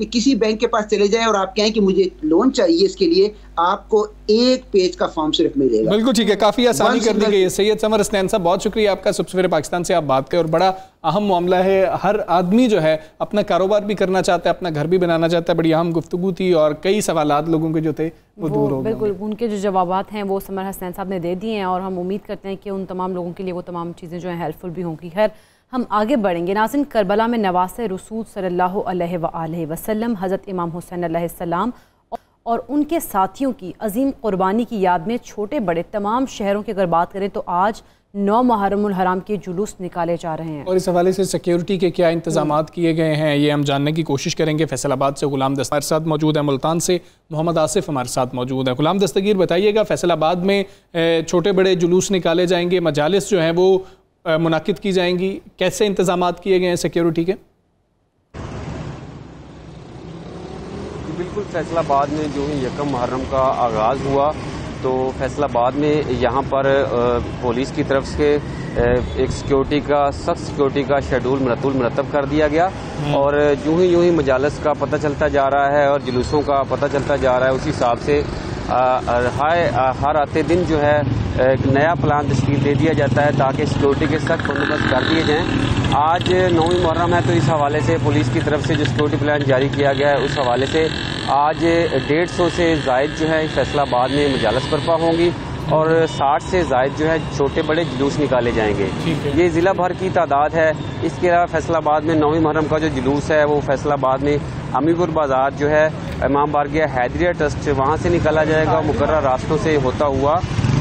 کہ کسی بینک کے پاس چلے جائیں اور آپ کہیں کہ مجھے لون چاہیے، اس کے لیے آپ کو ایک پیج کا فارم صرف ملے گا. بالکل ٹھیک ہے، کافی آسانی کر دی گئی ہے. سید سمر حسنین صاحب بہت شکریہ آپ کا، سبز سفیر پاکستان سے آپ بات کریں. اور بڑا اہم معاملہ ہے، ہر آدمی جو ہے اپنا کاروبار بھی کرنا چاہتا ہے، اپنا گھر بھی بنانا چاہتا ہے. بڑی اہم گفتگو تھی اور کئی سوالات لوگوں کے جو تھے وہ دور ہو گئے. بالکل ان کے جو جوابات ہیں وہ سمر حسنین صاحب نے دے دیے ہیں، اور ہم امید کرتے ہیں کہ ان تمام لوگوں کے لیے وہ تمام چیزیں جو ہیں ہیلپ فل بھی ہوں گی. خیر ہم آگے بڑھیں گے. ناظرین، کربلا میں نواسۂ رسول صلی اللہ علیہ وآلہ وسلم حضرت امام حسین علیہ السلام اور ان کے ساتھیوں کی عظیم قربانی کی یاد میں چھوٹے بڑے تمام شہروں کی اگر بات کریں تو آج 9 محرم الحرام کے جلوس نکالے جا رہے ہیں. اور اس حوالے سے سیکیورٹی کے کیا انتظامات کیے گئے ہیں یہ ہم جاننے کی کوشش کریں گے. فیصل آباد سے غلام دستگیر ہمارے ساتھ موجود ہے، ملتان سے محمد آصف ہمارے ساتھ موجود ہیں. غلام دستگیر بتائیے گا، فیصل آباد میں چھوٹے بڑے جلوس نکالے جائیں گے، مجالس جو ہیں وہ منعقد کی جائیں گی، کیسے انتظامات کیے گئے ہیں سیکیورٹی کے؟ بالکل، فیصل آباد میں جو ہی 1 محرم کا آغاز ہوا تو فیصل آباد میں یہاں پر پولیس کی طرف سے ایک سیکیورٹی کا سخت سیکیورٹی کا شیڈول مرتب کر دیا گیا، اور یوں ہی مجالس کا پتہ چلتا جا رہا ہے اور جلوسوں کا پتہ چلتا جا رہا ہے، اسی حساب سے ہر آتے دن جو ہے ایک نیا پلان تشکیل دے دیا جاتا ہے تاکہ سیکیورٹی کے سخت بندوبست کر دیے جائیں. آج 9 محرم ہے تو اس حوالے سے پولیس کی طرف سے جو سیکیورٹی پلان جاری کیا گیا ہے اس حوالے سے آج 150 سے زائد جو ہے فیصل آباد میں مجالس برپا ہوں گی اور 60 سے زائد جو ہے چھوٹے بڑے جلوس نکالے جائیں گے. یہ ضلع بھر کی تعداد ہے. اس کے علاوہ فیصل آباد میں 9 محرم کا جو جلوس ہے وہ فیصل آباد میں امی پور بازار جو ہے امام بارگاہ حیدریہ ٹرسٹ وہاں سے نکالا جائے گا، مقررہ راستوں سے ہوتا ہوا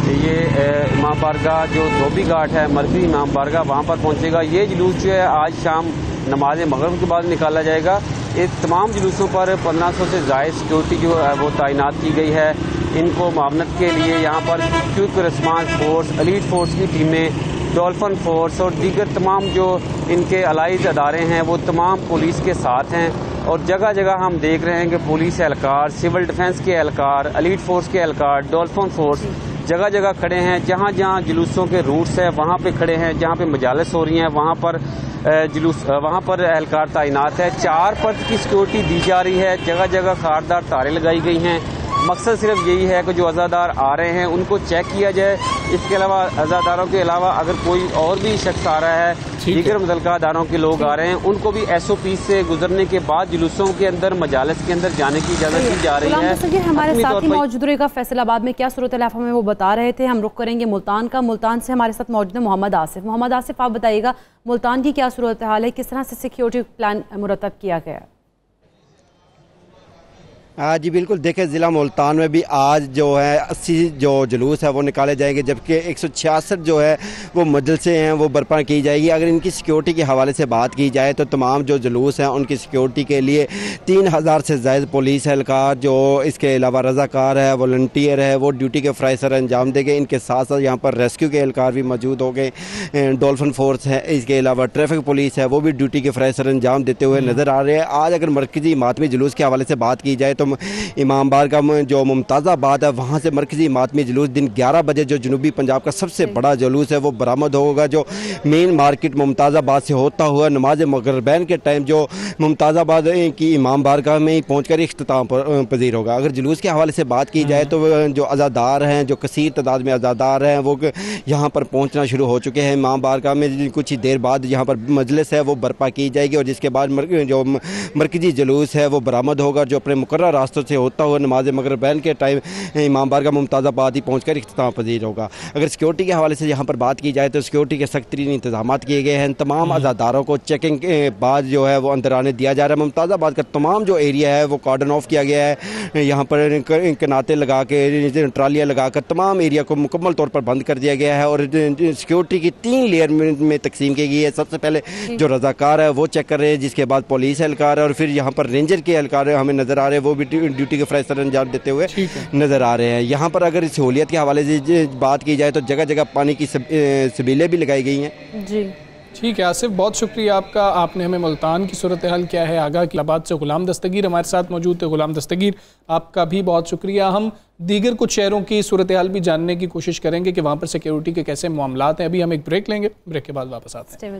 یہ امام بارگاہ جو دھوبی گھاٹ ہے مرکزی امام بارگاہ وہاں پر پہنچے گا. یہ جلوس جو ہے آج شام نماز مغرب کے بعد نکالا جائے گا. اس تمام جلوسوں پر 1500 سے زائد سیکیورٹی جو ہے وہ تعینات کی گئی ہے. ان کو معاونت کے لیے یہاں پر quick response force, elite force کی ٹیمیں، ڈولفن فورس اور دیگر تمام جو ان کے الائز ادارے ہیں وہ تمام پولیس کے ساتھ ہیں. اور جگہ جگہ ہم دیکھ رہے ہیں کہ پولیس اہلکار، سول ڈیفنس کے اہلکار، ایلیٹ فورس کے اہلکار، ڈولفن فورس جگہ جگہ کھڑے ہیں. جہاں جہاں جلوسوں کے روٹس ہیں وہاں پہ کھڑے ہیں، جہاں پہ مجالس ہو رہی ہیں وہاں پر اہلکار تعینات ہے. 4 پرت کی سیکیورٹی دی جا رہی ہے. جگہ جگہ خاردار تاریں لگائی گئی ہیں. مقصد صرف یہی ہے کہ جو عزادار آ رہے ہیں ان کو چیک کیا جائے. اس کے علاوہ عزاداروں کے علاوہ اگر کوئی اور بھی شخص آ رہا ہے، دیگر متعلقہ اداروں کے لوگ آ رہے ہیں، ان کو بھی SOP سے گزرنے کے بعد جلوسوں کے اندر مجالس کے اندر جانے کی اجازت دی جا رہی ہے. ہمارے ساتھ ہی موجود رہے گا فیصل آباد میں کیا صورتحال ہمیں وہ بتا رہے تھے. ہم رخ کریں گے ملتان کا. ملتان سے ہمارے ساتھ موجود ہے محمد آصف. محمد آصف، آپ بتائیے گا ملتان کی کیا صورتحال ہے، کس طرح سے سیکیورٹی پلان مرتب کیا گیا ہے؟ جی بالکل، دیکھیں ضلع ملتان میں بھی آج جو ہے 80 جو جلوس ہے وہ نکالے جائیں گے، جبکہ 166 جو ہے وہ مجلسیں ہیں وہ برپا کی جائے گی. اگر ان کی سیکیورٹی کے حوالے سے بات کی جائے تو تمام جو جلوس ہیں ان کی سیکیورٹی کے لیے 3000 سے زائد پولیس اہلکار، جو اس کے علاوہ رضاکار ہے، والنٹیئر ہے، وہ ڈیوٹی کے فرائض سر انجام دیں گے. ان کے ساتھ ساتھ یہاں پر ریسکیو کے اہلکار بھی موجود ہوں گے، ڈولفن فورس ہے، اس کے علاوہ ٹریفک پولیس ہے، وہ بھی ڈیوٹی کے فرائض سر انجام دیتے ہوئے نظر آ رہے ہیں. آج اگر مرکزی ماتمی جلوس کے حوالے سے بات کی جائے تو امام بارگاہ میں جو ممتاز آباد ہے وہاں سے مرکزی ماتمی جلوس دن 11 بجے جو جنوبی پنجاب کا سب سے بڑا جلوس ہے وہ برآمد ہوگا، جو مین مارکیٹ ممتاز آباد سے ہوتا ہوا نماز مغربین کے ٹائم جو ممتاز آباد کی امام بارگاہ میں ہی پہنچ کر اختتام پذیر ہوگا. اگر جلوس کے حوالے سے بات کی جائے تو جو عزادار ہیں، جو کثیر تعداد میں عزادار ہیں، وہ یہاں پر پہنچنا شروع ہو چکے ہیں امام بارگاہ میں. کچھ ہی دیر بعد یہاں پر مجلس ہے وہ برپا کی جائے گی اور جس کے بعد جو مرکزی جلوس ہے وہ برآمد ہوگا، جو اپنے مقررہ راستوں سے ہوتا ہوا نماز مغربین کے ٹائم امام بارگاہ ممتاز آباد ہی پہنچ کر اختتام پذیر ہوگا. اگر سیکیورٹی کے حوالے سے یہاں پر بات کی جائے تو سیکیورٹی کے سخت ترین انتظامات کیے گئے ہیں. تمام عزاداروں کو چیکنگ کے بعد جو ہے وہ اندر آنے دیا جا رہا ہے. ممتاز آباد کا تمام جو ایریا ہے وہ کارڈن آف کیا گیا ہے. یہاں پر کناتے لگا کے، ٹرالیاں لگا کر تمام ایریا کو مکمل طور پر بند کر دیا گیا ہے اور سیکیورٹی کی 3 لیئر میں تقسیم کی گئی ہے. سب سے پہلے جو رضاکار ہے وہ چیک کر رہے ہیں، جس کے بعد پولیس اہلکار ہے اور پھر یہاں پر رینجر کے اہلکار ہمیں نظر آ رہے ہیں، وہ بھی ڈیوٹی کے فرائض سر انجام دیتے ہوئے نظر آ رہے ہیں. یہاں پر اگر سہولیت کے حوالے سے بات کی جائے تو جگہ جگہ پانی کی سبیلیں بھی لگائی گئی ہیں. جی ٹھیک ہے آصف، بہت شکریہ آپ کا. آپ نے ہمیں ملتان کی صورتحال کیا ہے آگاہ کی. آباد سے غلام دستگیر ہمارے ساتھ موجود تھے. غلام دستگیر، آپ کا بھی بہت شکریہ. ہم دیگر کچھ شہروں کی صورتحال بھی جاننے کی کوشش کریں گے کہ وہاں پر سیکیورٹی کے کیسے معاملات ہیں. ابھی ہم ایک بریک لیں گے، بریک کے بعد واپس آتے ہیں.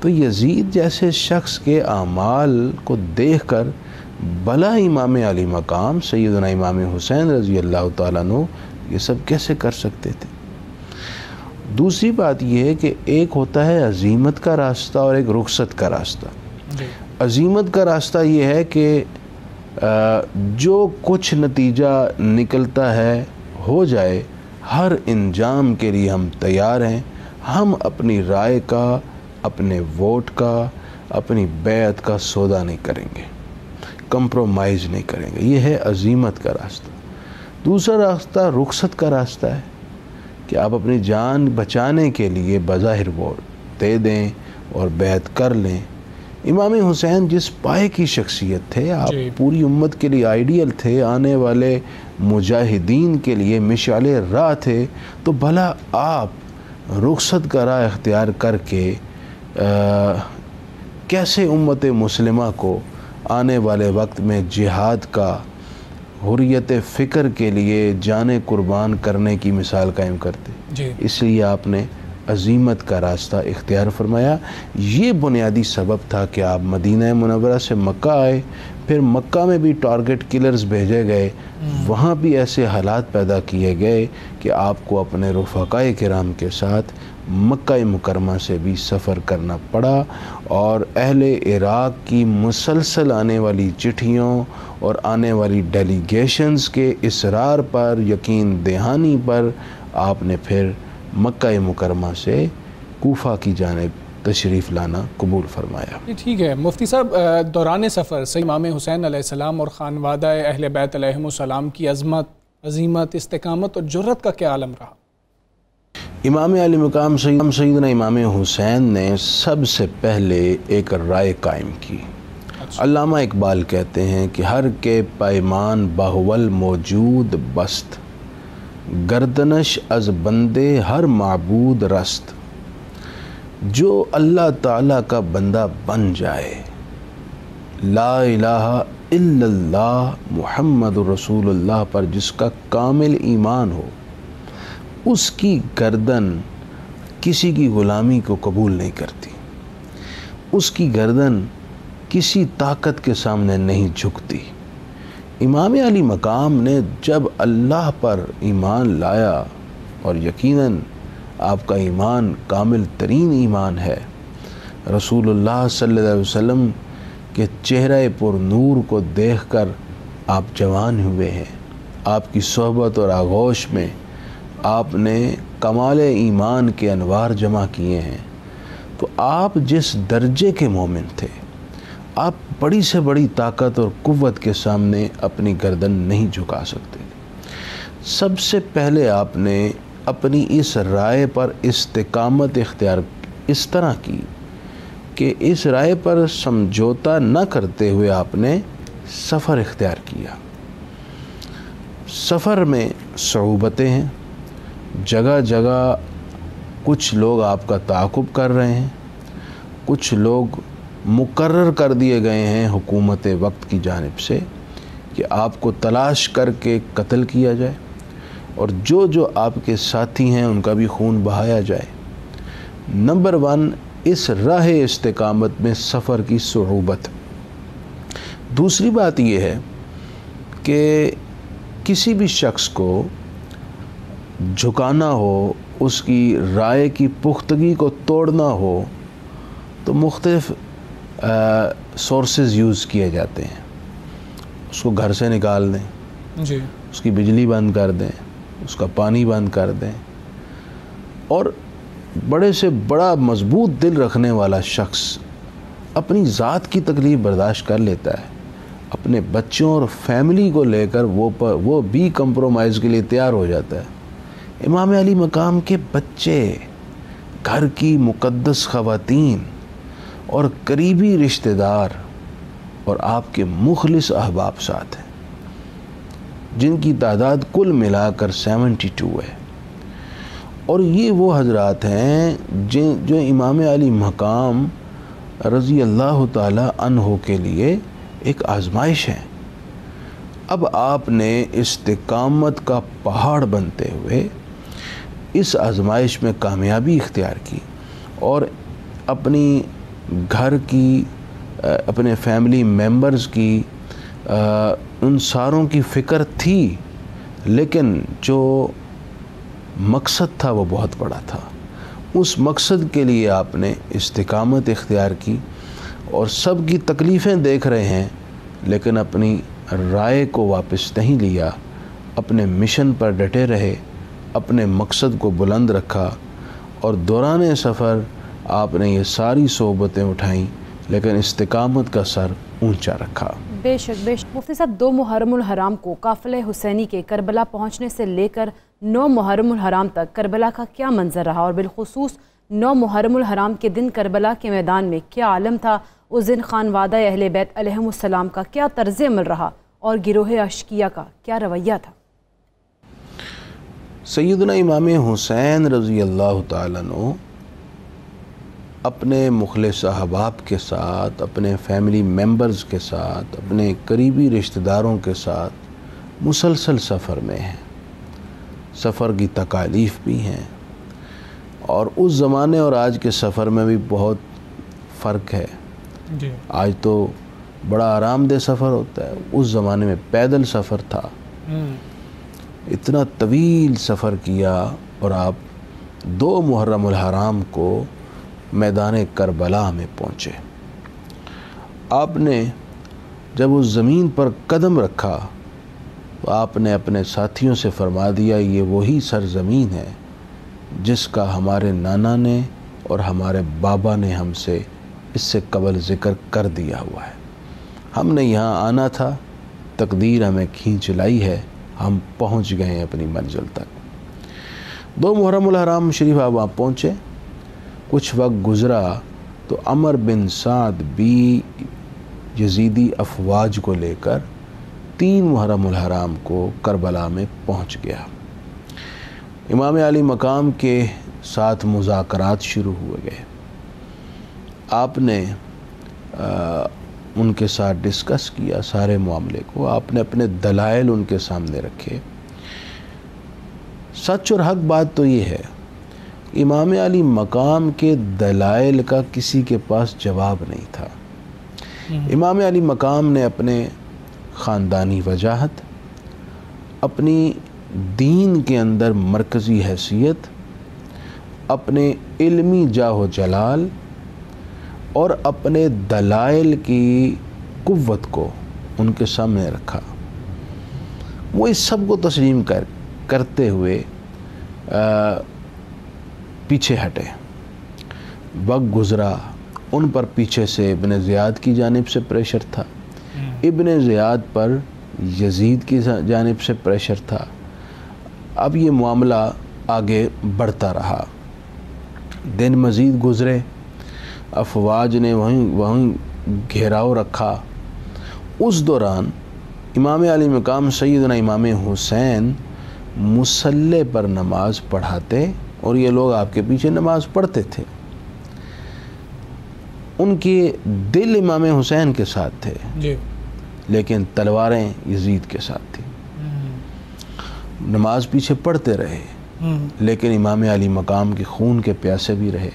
تو یزید جیسے شخص کے اعمال کو دیکھ کر بلا امام علی مقام سیدنا امام حسین رضی اللہ تعالیٰ عنہ یہ سب کیسے کر سکتے تھے؟ دوسری بات یہ ہے کہ ایک ہوتا ہے عزیمت کا راستہ اور ایک رخصت کا راستہ۔ عزیمت کا راستہ یہ ہے کہ جو کچھ نتیجہ نکلتا ہے ہو جائے، ہر انجام کے لیے ہم تیار ہیں، ہم اپنی رائے کا، اپنے ووٹ کا، اپنی بیعت کا سودا نہیں کریں گے، کمپرومائز نہیں کریں گے۔ یہ ہے عزیمت کا راستہ۔ دوسرا راستہ رخصت کا راستہ ہے کہ آپ اپنی جان بچانے کے لیے بظاہر ووٹ دے دیں اور بیعت کر لیں۔ امام حسین جس پائے کی شخصیت تھے، آپ پوری امت کے لیے آئیڈیل تھے، آنے والے مجاہدین کے لیے مشعل راہ تھے، تو بھلا آپ رخصت کا راہ اختیار کر کے کیسے امت مسلمہ کو آنے والے وقت میں جہاد کا، حریت فکر کے لیے جانیں قربان کرنے کی مثال قائم کرتے؟ اس لیے آپ نے عزیمت کا راستہ اختیار فرمایا۔ یہ بنیادی سبب تھا کہ آپ مدینہ منورہ سے مکہ آئے، پھر مکہ میں بھی ٹارگٹ کلرز بھیجے گئے، وہاں بھی ایسے حالات پیدا کیے گئے کہ آپ کو اپنے رفقائے کرام کے ساتھ مکہ مکرمہ سے بھی سفر کرنا پڑا، اور اہل عراق کی مسلسل آنے والی چٹھیوں اور آنے والی ڈیلیگیشنز کے اصرار پر، یقین دہانی پر، آپ نے پھر مکہ مکرمہ سے کوفہ کی جانب تشریف لانا قبول فرمایا۔ ٹھیک ہے مفتی صاحب، دوران سفر سید امام حسین علیہ السلام اور خانوادہ اہل بیت علیہم السلام کی عظمت، استقامت اور جرت کا کیا عالم رہا؟ امام علی مقام سیدنا امام حسین نے سب سے پہلے ایک رائے قائم کی۔ علامہ اقبال کہتے ہیں کہ ہر کے پیمان باہول موجود بست، گردنش از بندے ہر معبود رست۔ جو اللہ تعالیٰ کا بندہ بن جائے، لا الہ الا اللہ محمد رسول اللہ پر جس کا کامل ایمان ہو، اس کی گردن کسی کی غلامی کو قبول نہیں کرتی، اس کی گردن کسی طاقت کے سامنے نہیں جھکتی۔ امام علی مقام نے جب اللہ پر ایمان لایا، اور یقیناً آپ کا ایمان کامل ترین ایمان ہے، رسول اللہ صلی اللہ علیہ وسلم کے چہرہ پر نور کو دیکھ کر آپ جوان ہوئے ہیں، آپ کی صحبت اور آغوش میں آپ نے کمال ایمان کے انوار جمع کیے ہیں، تو آپ جس درجے کے مومن تھے، آپ بڑی سے بڑی طاقت اور قوت کے سامنے اپنی گردن نہیں جھکا سکتے۔ سب سے پہلے آپ نے اپنی اس رائے پر استقامت اختیار اس طرح کی کہ اس رائے پر سمجھوتا نہ کرتے ہوئے آپ نے سفر اختیار کیا۔ سفر میں صعوبتیں ہیں، جگہ جگہ کچھ لوگ آپ کا تعاقب کر رہے ہیں، کچھ لوگ مقرر کر دیے گئے ہیں حکومت وقت کی جانب سے کہ آپ کو تلاش کر کے قتل کیا جائے، اور جو آپ کے ساتھی ہیں ان کا بھی خون بہایا جائے۔ نمبر 1، اس راہ استقامت میں سفر کی صعوبت۔ دوسری بات یہ ہے کہ کسی بھی شخص کو جھکانا ہو، اس کی رائے کی پختگی کو توڑنا ہو، تو مختلف سورسز یوز کیے جاتے ہیں۔ اس کو گھر سے نکال دیں، اس کی بجلی بند کر دیں، اس کا پانی بند کر دیں، اور بڑے سے بڑا مضبوط دل رکھنے والا شخص اپنی ذات کی تکلیف برداشت کر لیتا ہے، اپنے بچوں اور فیملی کو لے کر وہ بھی کمپرومائز کے لیے تیار ہو جاتا ہے۔ امام علی مقام کے بچے، گھر کی مقدس خواتین اور قریبی رشتہ دار اور آپ کے مخلص احباب ساتھ ہیں، جن کی تعداد کل ملا کر 72 ہے، اور یہ وہ حضرات ہیں جو امام علی مقام رضی اللہ تعالی عنہ کے لیے ایک آزمائش ہے۔ اب آپ نے استقامت کا پہاڑ بنتے ہوئے اس آزمائش میں کامیابی اختیار کی، اور اپنی گھر کی، اپنے فیملی میمبرز کی، ان ساروں کی فکر تھی، لیکن جو مقصد تھا وہ بہت بڑا تھا۔ اس مقصد کے لیے آپ نے استقامت اختیار کی، اور سب کی تکلیفیں دیکھ رہے ہیں لیکن اپنی رائے کو واپس نہیں لیا، اپنے مشن پر ڈٹے رہے، اپنے مقصد کو بلند رکھا، اور دوران سفر آپ نے یہ ساری صحبتیں اٹھائیں لیکن استقامت کا سر اونچا رکھا۔ بے شک بے شک مفتی صاحب، 2 محرم الحرام کو قافلہ حسینی کے کربلا پہنچنے سے لے کر 9 محرم الحرام تک کربلا کا کیا منظر رہا، اور بالخصوص 9 محرم الحرام کے دن کربلا کے میدان میں کیا عالم تھا؟ اس دن خانوادہ اہل بیت علیہم السلام کا کیا طرز عمل رہا، اور گروہ اشقیہ کا کیا رویہ تھا؟ سیدنا امام حسین رضی اللہ تعالیٰ عنہ اپنے مخلص احباب کے ساتھ، اپنے فیملی ممبرز کے ساتھ، اپنے قریبی رشتہ داروں کے ساتھ مسلسل سفر میں ہیں۔ سفر کی تکالیف بھی ہیں، اور اس زمانے اور آج کے سفر میں بھی بہت فرق ہے۔ آج تو بڑا آرام دہ سفر ہوتا ہے، اس زمانے میں پیدل سفر تھا۔ اتنا طویل سفر کیا اور آپ 2 محرم الحرام کو میدان کربلا میں پہنچے۔ آپ نے جب اس زمین پر قدم رکھا تو آپ نے اپنے ساتھیوں سے فرما دیا، یہ وہی سرزمین ہے جس کا ہمارے نانا نے اور ہمارے بابا نے ہم سے اس سے قبل ذکر کر دیا ہوا ہے۔ ہم نے یہاں آنا تھا، تقدیر ہمیں کھینچ لائی ہے، ہم پہنچ گئے ہیں اپنی منزل تک۔ 2 محرم الحرام شریف آپ وہاں پہنچے، کچھ وقت گزرا تو عمر بن سعد بھی یزیدی افواج کو لے کر 3 محرم الحرام کو کربلا میں پہنچ گیا۔ امام علی مقام کے ساتھ مذاکرات شروع ہوئے گئے۔ آپ نے ان کے ساتھ ڈسکس کیا سارے معاملے کو، آپ نے اپنے دلائل ان کے سامنے رکھے۔ سچ اور حق بات تو یہ ہے، امام علی مقام کے دلائل کا کسی کے پاس جواب نہیں تھا۔ امام علی مقام نے اپنے خاندانی وجاہت، اپنی دین کے اندر مرکزی حیثیت، اپنے علمی جاہ و جلال اور اپنے دلائل کی قوت کو ان کے سامنے رکھا۔ وہ اس سب کو تسلیم کرتے ہوئے پیچھے ہٹے۔ وقت گزرا، ان پر پیچھے سے ابن زیاد کی جانب سے پریشر تھا، ابن زیاد پر یزید کی جانب سے پریشر تھا۔ اب یہ معاملہ آگے بڑھتا رہا، دن مزید گزرے، افواج نے وہیں گھیراؤ رکھا۔ اس دوران امام علی مقام سیدنا امام حسین مصلی پر نماز پڑھاتے اور یہ لوگ آپ کے پیچھے نماز پڑھتے تھے۔ ان کے دل امام حسین کے ساتھ تھے لیکن تلواریں یزید کے ساتھ تھیں۔ نماز پیچھے پڑھتے رہے لیکن امام علی مقام کے خون کے پیاسے بھی رہے۔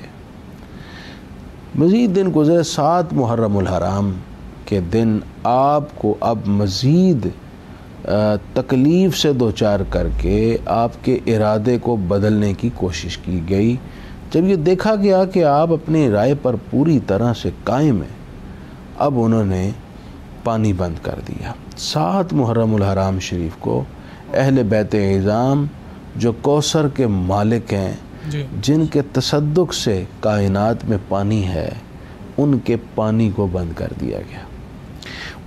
مزید دن گزرے، 7 محرم الحرام کے دن آپ کو اب مزید تکلیف سے دوچار کر کے آپ کے ارادے کو بدلنے کی کوشش کی گئی۔ جب یہ دیکھا گیا کہ آپ اپنی رائے پر پوری طرح سے قائم ہیں، اب انہوں نے پانی بند کر دیا۔ 7 محرم الحرام شریف کو اہل بیت اعظام جو کوثر کے مالک ہیں، جن کے تصدق سے کائنات میں پانی ہے، ان کے پانی کو بند کر دیا گیا۔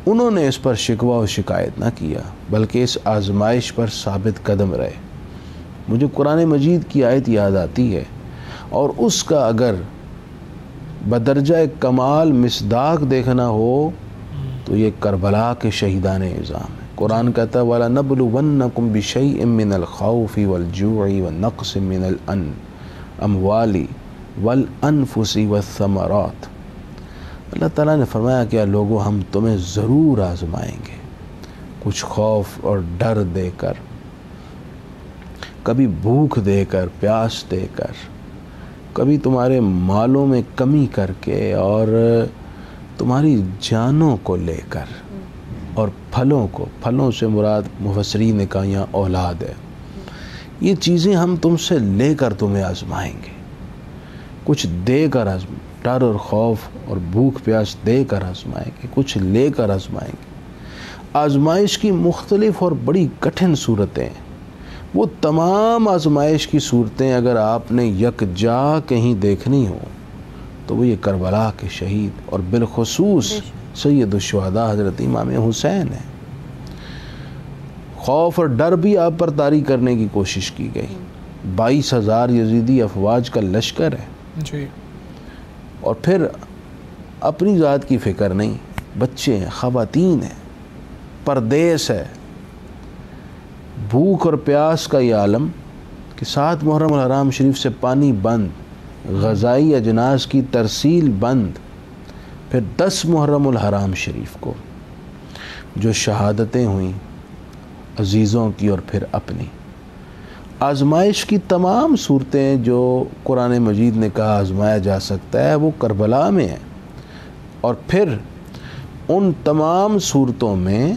انہوں نے اس پر شکوہ و شکایت نہ کیا بلکہ اس آزمائش پر ثابت قدم رہے۔ مجھے قرآن مجید کی آیت یاد آتی ہے اور اس کا اگر بدرجہ کمال مصداق دیکھنا ہو تو یہ کربلا کے شہیدان اعظام ہے۔ قرآن کہتا ہے وَلَنَبْلُوَنَّكُمْ بِشَيْءٍ مِّنَ الْخَوْفِ وَالْجُوعِ وَالنَّقْصٍ مِّنَ الْأَمْوَالِ وَالْأَنفُسِ وَالثَّمَرَاتِ۔ اللہ تعالیٰ نے فرمایا کہ لوگوں ہم تمہیں ضرور آزمائیں گے، کچھ خوف اور ڈر دے کر، کبھی بھوک دے کر، پیاس دے کر، کبھی تمہارے مالوں میں کمی کر کے اور تمہاری جانوں کو لے کر اور پھلوں سے مراد مفسرین نے کہا یہاں اولاد ہے، یہ چیزیں ہم تم سے لے کر تمہیں آزمائیں گے، کچھ دے کر ڈر اور خوف اور بھوک پیاس دے کر آزمائیں گے، کچھ لے کر آزمائیں گے۔ آزمائش کی مختلف اور بڑی کٹھن صورتیں، وہ تمام آزمائش کی صورتیں اگر آپ نے یکجا کہیں دیکھنی ہو تو وہ یہ کربلا کے شہید اور بالخصوص سید الشہداء حضرت امام حسین ہے۔ خوف اور ڈر بھی آپ پر طاری کرنے کی کوشش کی گئی، 22,000 یزیدی افواج کا لشکر ہے جی، اور پھر اپنی ذات کی فکر نہیں، بچے ہیں، خواتین ہیں، پردیس ہے، بھوک اور پیاس کا یہ عالم کہ 7 محرم الحرام شریف سے پانی بند، غذائی اجناس کی ترسیل بند، پھر 10 محرم الحرام شریف کو جو شہادتیں ہوئیں عزیزوں کی اور پھر اپنی، آزمائش کی تمام صورتیں جو قرآن مجید نے کہا آزمایا جا سکتا ہے وہ کربلا میں ہیں، اور پھر ان تمام صورتوں میں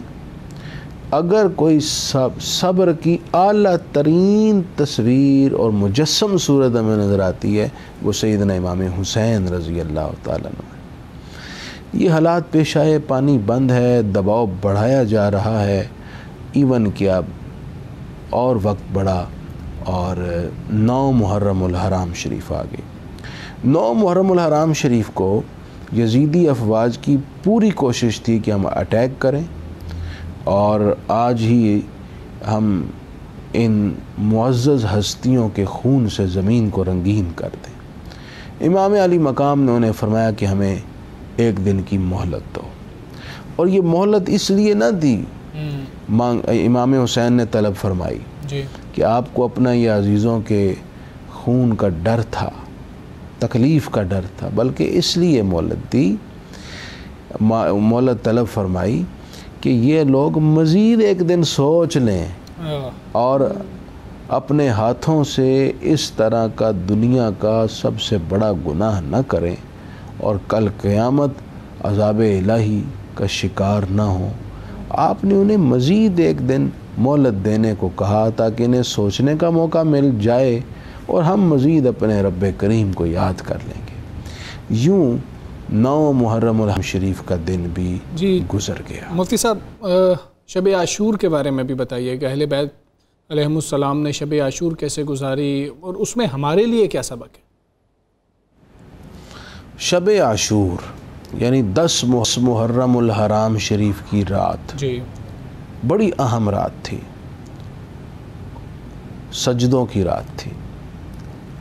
اگر کوئی صبر کی اعلیٰ ترین تصویر اور مجسم صورت ہمیں نظر آتی ہے وہ سیدنا امام حسین رضی اللہ تعالیٰ عنہ ہے۔ یہ حالات پیش آئے، پانی بند ہے، دباؤ بڑھایا جا رہا ہے، ایون کہ اب اور وقت بڑھا اور 9 محرم الحرام شریف آ گئی۔ 9 محرم الحرام شریف کو یزیدی افواج کی پوری کوشش تھی کہ ہم اٹیک کریں اور آج ہی ہم ان معزز ہستیوں کے خون سے زمین کو رنگین کر دیں۔ امام علی مقام نے انہیں فرمایا کہ ہمیں 1 دن کی مہلت دو، اور یہ مہلت اس لیے نہ دی، امام حسین نے طلب فرمائی کہ آپ کو اپنا یہ عزیزوں کے خون کا ڈر تھا، تکلیف کا ڈر تھا، بلکہ اس لیے مہلت دی، مہلت طلب فرمائی کہ یہ لوگ مزید 1 دن سوچ لیں اور اپنے ہاتھوں سے اس طرح کا دنیا کا سب سے بڑا گناہ نہ کریں اور کل قیامت عذاب الہی کا شکار نہ ہوں۔ آپ نے انہیں مزید 1 دن مہلت دینے کو کہا تاکہ انہیں سوچنے کا موقع مل جائے اور ہم مزید اپنے رب کریم کو یاد کر لیں گے۔ یوں 9 محرم الحرام شریف کا دن بھی گزر گیا۔ مفتی صاحب، شب عاشور کے بارے میں بھی بتائیے کہ اہل بیت علیہم السلام نے شب عاشور کیسے گزاری اور اس میں ہمارے لیے کیا سبق ہے؟ شب عاشور یعنی 10 محرم الحرام شریف کی رات بڑی اہم رات تھی، سجدوں کی رات تھی،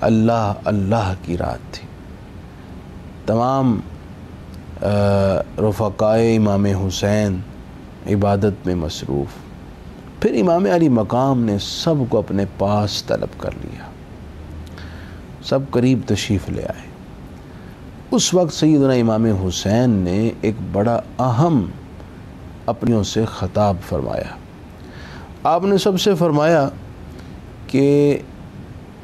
اللہ اللہ کی رات تھی۔ تمام رفقائے امام حسین عبادت میں مصروف، پھر امام علی مقام نے سب کو اپنے پاس طلب کر لیا، سب قریب تشریف لے آئے۔ اس وقت سیدنا امام حسین نے ایک بڑا اہم اپنیوں سے خطاب فرمایا۔ آپ نے سب سے فرمایا کہ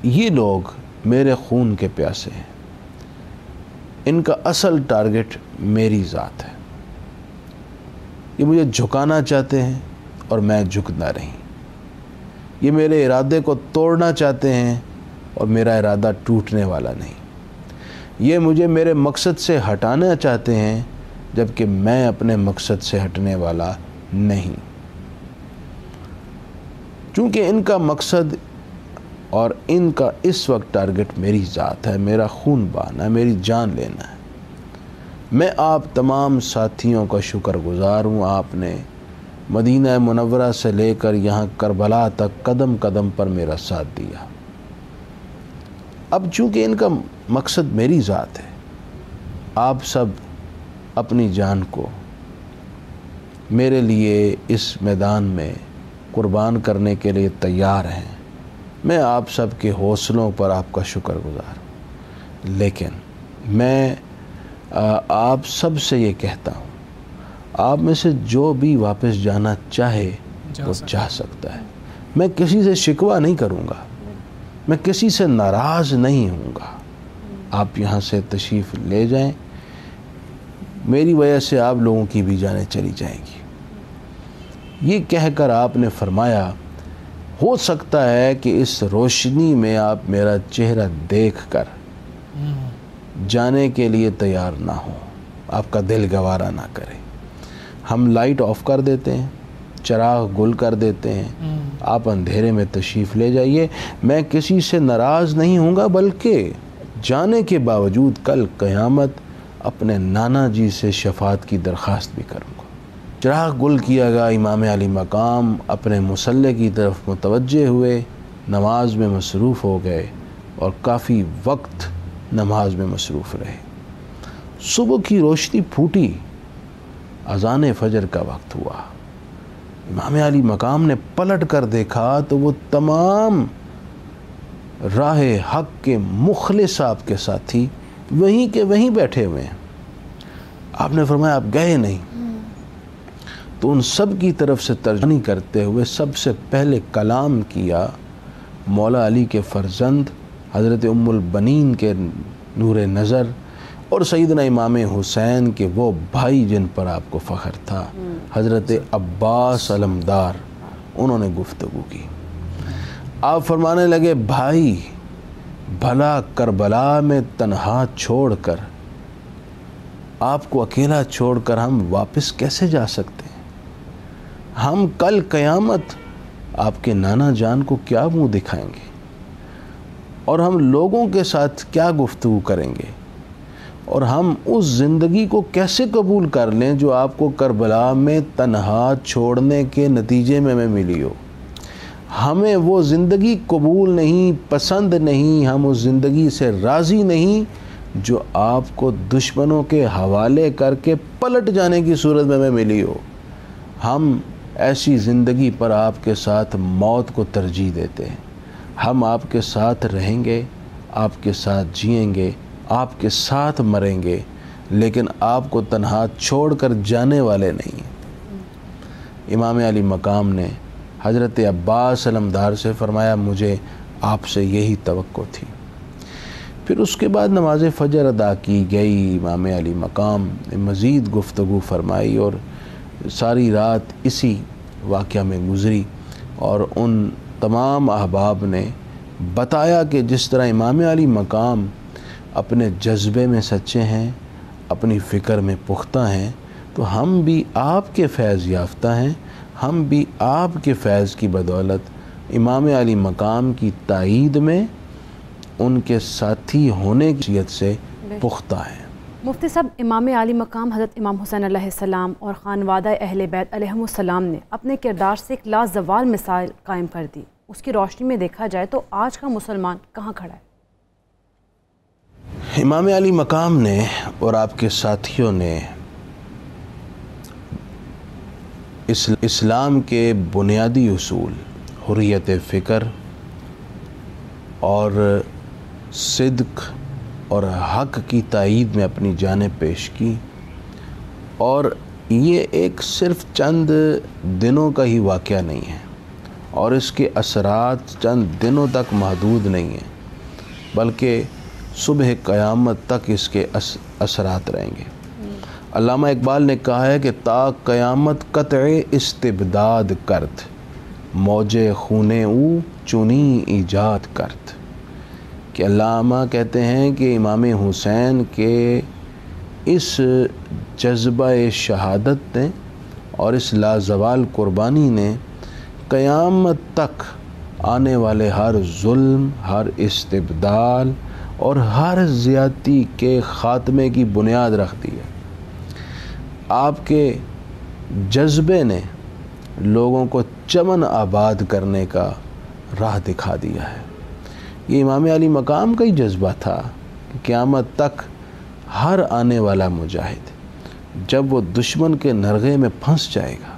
یہ لوگ میرے خون کے پیاسے ہیں، ان کا اصل ٹارگٹ میری ذات ہے، یہ مجھے جھکانا چاہتے ہیں اور میں جھک نہ رہی، یہ میرے ارادے کو توڑنا چاہتے ہیں اور میرا ارادہ ٹوٹنے والا نہیں، یہ مجھے میرے مقصد سے ہٹانا چاہتے ہیں جبکہ میں اپنے مقصد سے ہٹنے والا نہیں۔ چونکہ ان کا مقصد اور ان کا اس وقت ٹارگٹ میری ذات ہے، میرا خون بہانا ہے، میری جان لینا ہے۔ میں آپ تمام ساتھیوں کا شکر گزار ہوں، آپ نے مدینہ منورہ سے لے کر یہاں کربلا تک قدم قدم پر میرا ساتھ دیا۔ اب چونکہ ان کا مقصد میری ذات ہے، آپ سب اپنی جان کو میرے لیے اس میدان میں قربان کرنے کے لیے تیار ہیں۔ میں آپ سب کے حوصلوں پر آپ کا شکر گزار ہوں، لیکن میں آپ سب سے یہ کہتا ہوں، آپ میں سے جو بھی واپس جانا چاہے وہ جا سکتا ہے۔ میں کسی سے شکوہ نہیں کروں گا، میں کسی سے ناراض نہیں ہوں گا، آپ یہاں سے تشریف لے جائیں، میری وجہ سے آپ لوگوں کی بھی جانیں چلی جائیں گی۔ یہ کہہ کر آپ نے فرمایا ہو سکتا ہے کہ اس روشنی میں آپ میرا چہرہ دیکھ کر جانے کے لیے تیار نہ ہوں، آپ کا دل گوارا نہ کرے۔ ہم لائٹ آف کر دیتے ہیں، چراغ گل کر دیتے ہیں، آپ اندھیرے میں تشریف لے جائیے، میں کسی سے ناراض نہیں ہوں گا، بلکہ جانے کے باوجود کل قیامت اپنے نانا جی سے شفاعت کی درخواست بھی کروں گا۔ چراغ گل کیا گیا، امام علی مقام اپنے مصلی کی طرف متوجہ ہوئے، نماز میں مصروف ہو گئے اور کافی وقت نماز میں مصروف رہے۔ صبح کی روشنی پھوٹی، اذان فجر کا وقت ہوا، امام علی مقام نے پلٹ کر دیکھا تو وہ تمام راہ حق کے مخلص آپ کے ساتھی وہیں کے وہیں بیٹھے ہوئے ہیں۔ آپ نے فرمایا آپ گئے نہیں؟ تو ان سب کی طرف سے ترجمانی کرتے ہوئے سب سے پہلے کلام کیا مولا علی کے فرزند حضرت ام البنین کے نور نظر اور سیدنا امام حسین کے وہ بھائی جن پر آپ کو فخر تھا، حضرت عباس علمدار، انہوں نے گفتگو کی۔ آپ فرمانے لگے بھائی بھلا کربلا میں تنہا چھوڑ کر، آپ کو اکیلا چھوڑ کر ہم واپس کیسے جا سکتے ہیں؟ ہم کل قیامت آپ کے نانا جان کو کیا منہ دکھائیں گے اور ہم لوگوں کے ساتھ کیا گفتگو کریں گے، اور ہم اس زندگی کو کیسے قبول کر لیں جو آپ کو کربلا میں تنہا چھوڑنے کے نتیجے میں ملی ہو؟ ہمیں وہ زندگی قبول نہیں، پسند نہیں، ہم اس زندگی سے راضی نہیں جو آپ کو دشمنوں کے حوالے کر کے پلٹ جانے کی صورت میں ملی ہو۔ ہم ایسی زندگی پر آپ کے ساتھ موت کو ترجیح دیتے ہیں۔ ہم آپ کے ساتھ رہیں گے، آپ کے ساتھ جئیں گے، آپ کے ساتھ مریں گے، لیکن آپ کو تنہا چھوڑ کر جانے والے نہیں ہیں۔ امام علی مقام نے حضرت عباس علمدار سے فرمایا مجھے آپ سے یہی توقع تھی۔ پھر اس کے بعد نماز فجر ادا کی گئی، امام علی مقام نے مزید گفتگو فرمائی اور ساری رات اسی واقعہ میں گزری، اور ان تمام احباب نے بتایا کہ جس طرح امام علی مقام اپنے جذبے میں سچے ہیں، اپنی فکر میں پختہ ہیں، تو ہم بھی آپ کے فیض یافتہ ہیں، ہم بھی آپ کے فیض کی بدولت امام علی مقام کی تائید میں ان کے ساتھی ہونے کی حیثیت سے پختہ ہیں۔ مفتی صاحب، امام علی مقام حضرت امام حسین علیہ السلام اور خانوادہ اہل بیت علیہم السلام نے اپنے کردار سے ایک لازوال مثال قائم کر دی۔ اس کی روشنی میں دیکھا جائے تو آج کا مسلمان کہاں کھڑا ہے؟ امام علی مقام نے اور آپ کے ساتھیوں نے اسلام کے بنیادی اصول حریت فکر اور صدق اور حق کی تائید میں اپنی جانیں پیش کی، اور یہ ایک صرف چند دنوں کا ہی واقعہ نہیں ہے، اور اس کے اثرات چند دنوں تک محدود نہیں ہیں، بلکہ صبح قیامت تک اس کے اثرات رہیں گے۔ علامہ اقبال نے کہا ہے کہ تا قیامت قطع استبداد کرد، موج خون او چنی ایجاد کرد، کہ علامہ کہتے ہیں کہ امام حسین کے اس جذبہ شہادت نے اور اس لازوال قربانی نے قیامت تک آنے والے ہر ظلم، ہر استبدال اور ہر زیادتی کے خاتمے کی بنیاد رکھ دی ہے۔ آپ کے جذبے نے لوگوں کو چمن آباد کرنے کا راہ دکھا دیا ہے۔ یہ امام علی مقام کا ہی جذبہ تھا کہ قیامت تک ہر آنے والا مجاہد جب وہ دشمن کے نرغے میں پھنس جائے گا،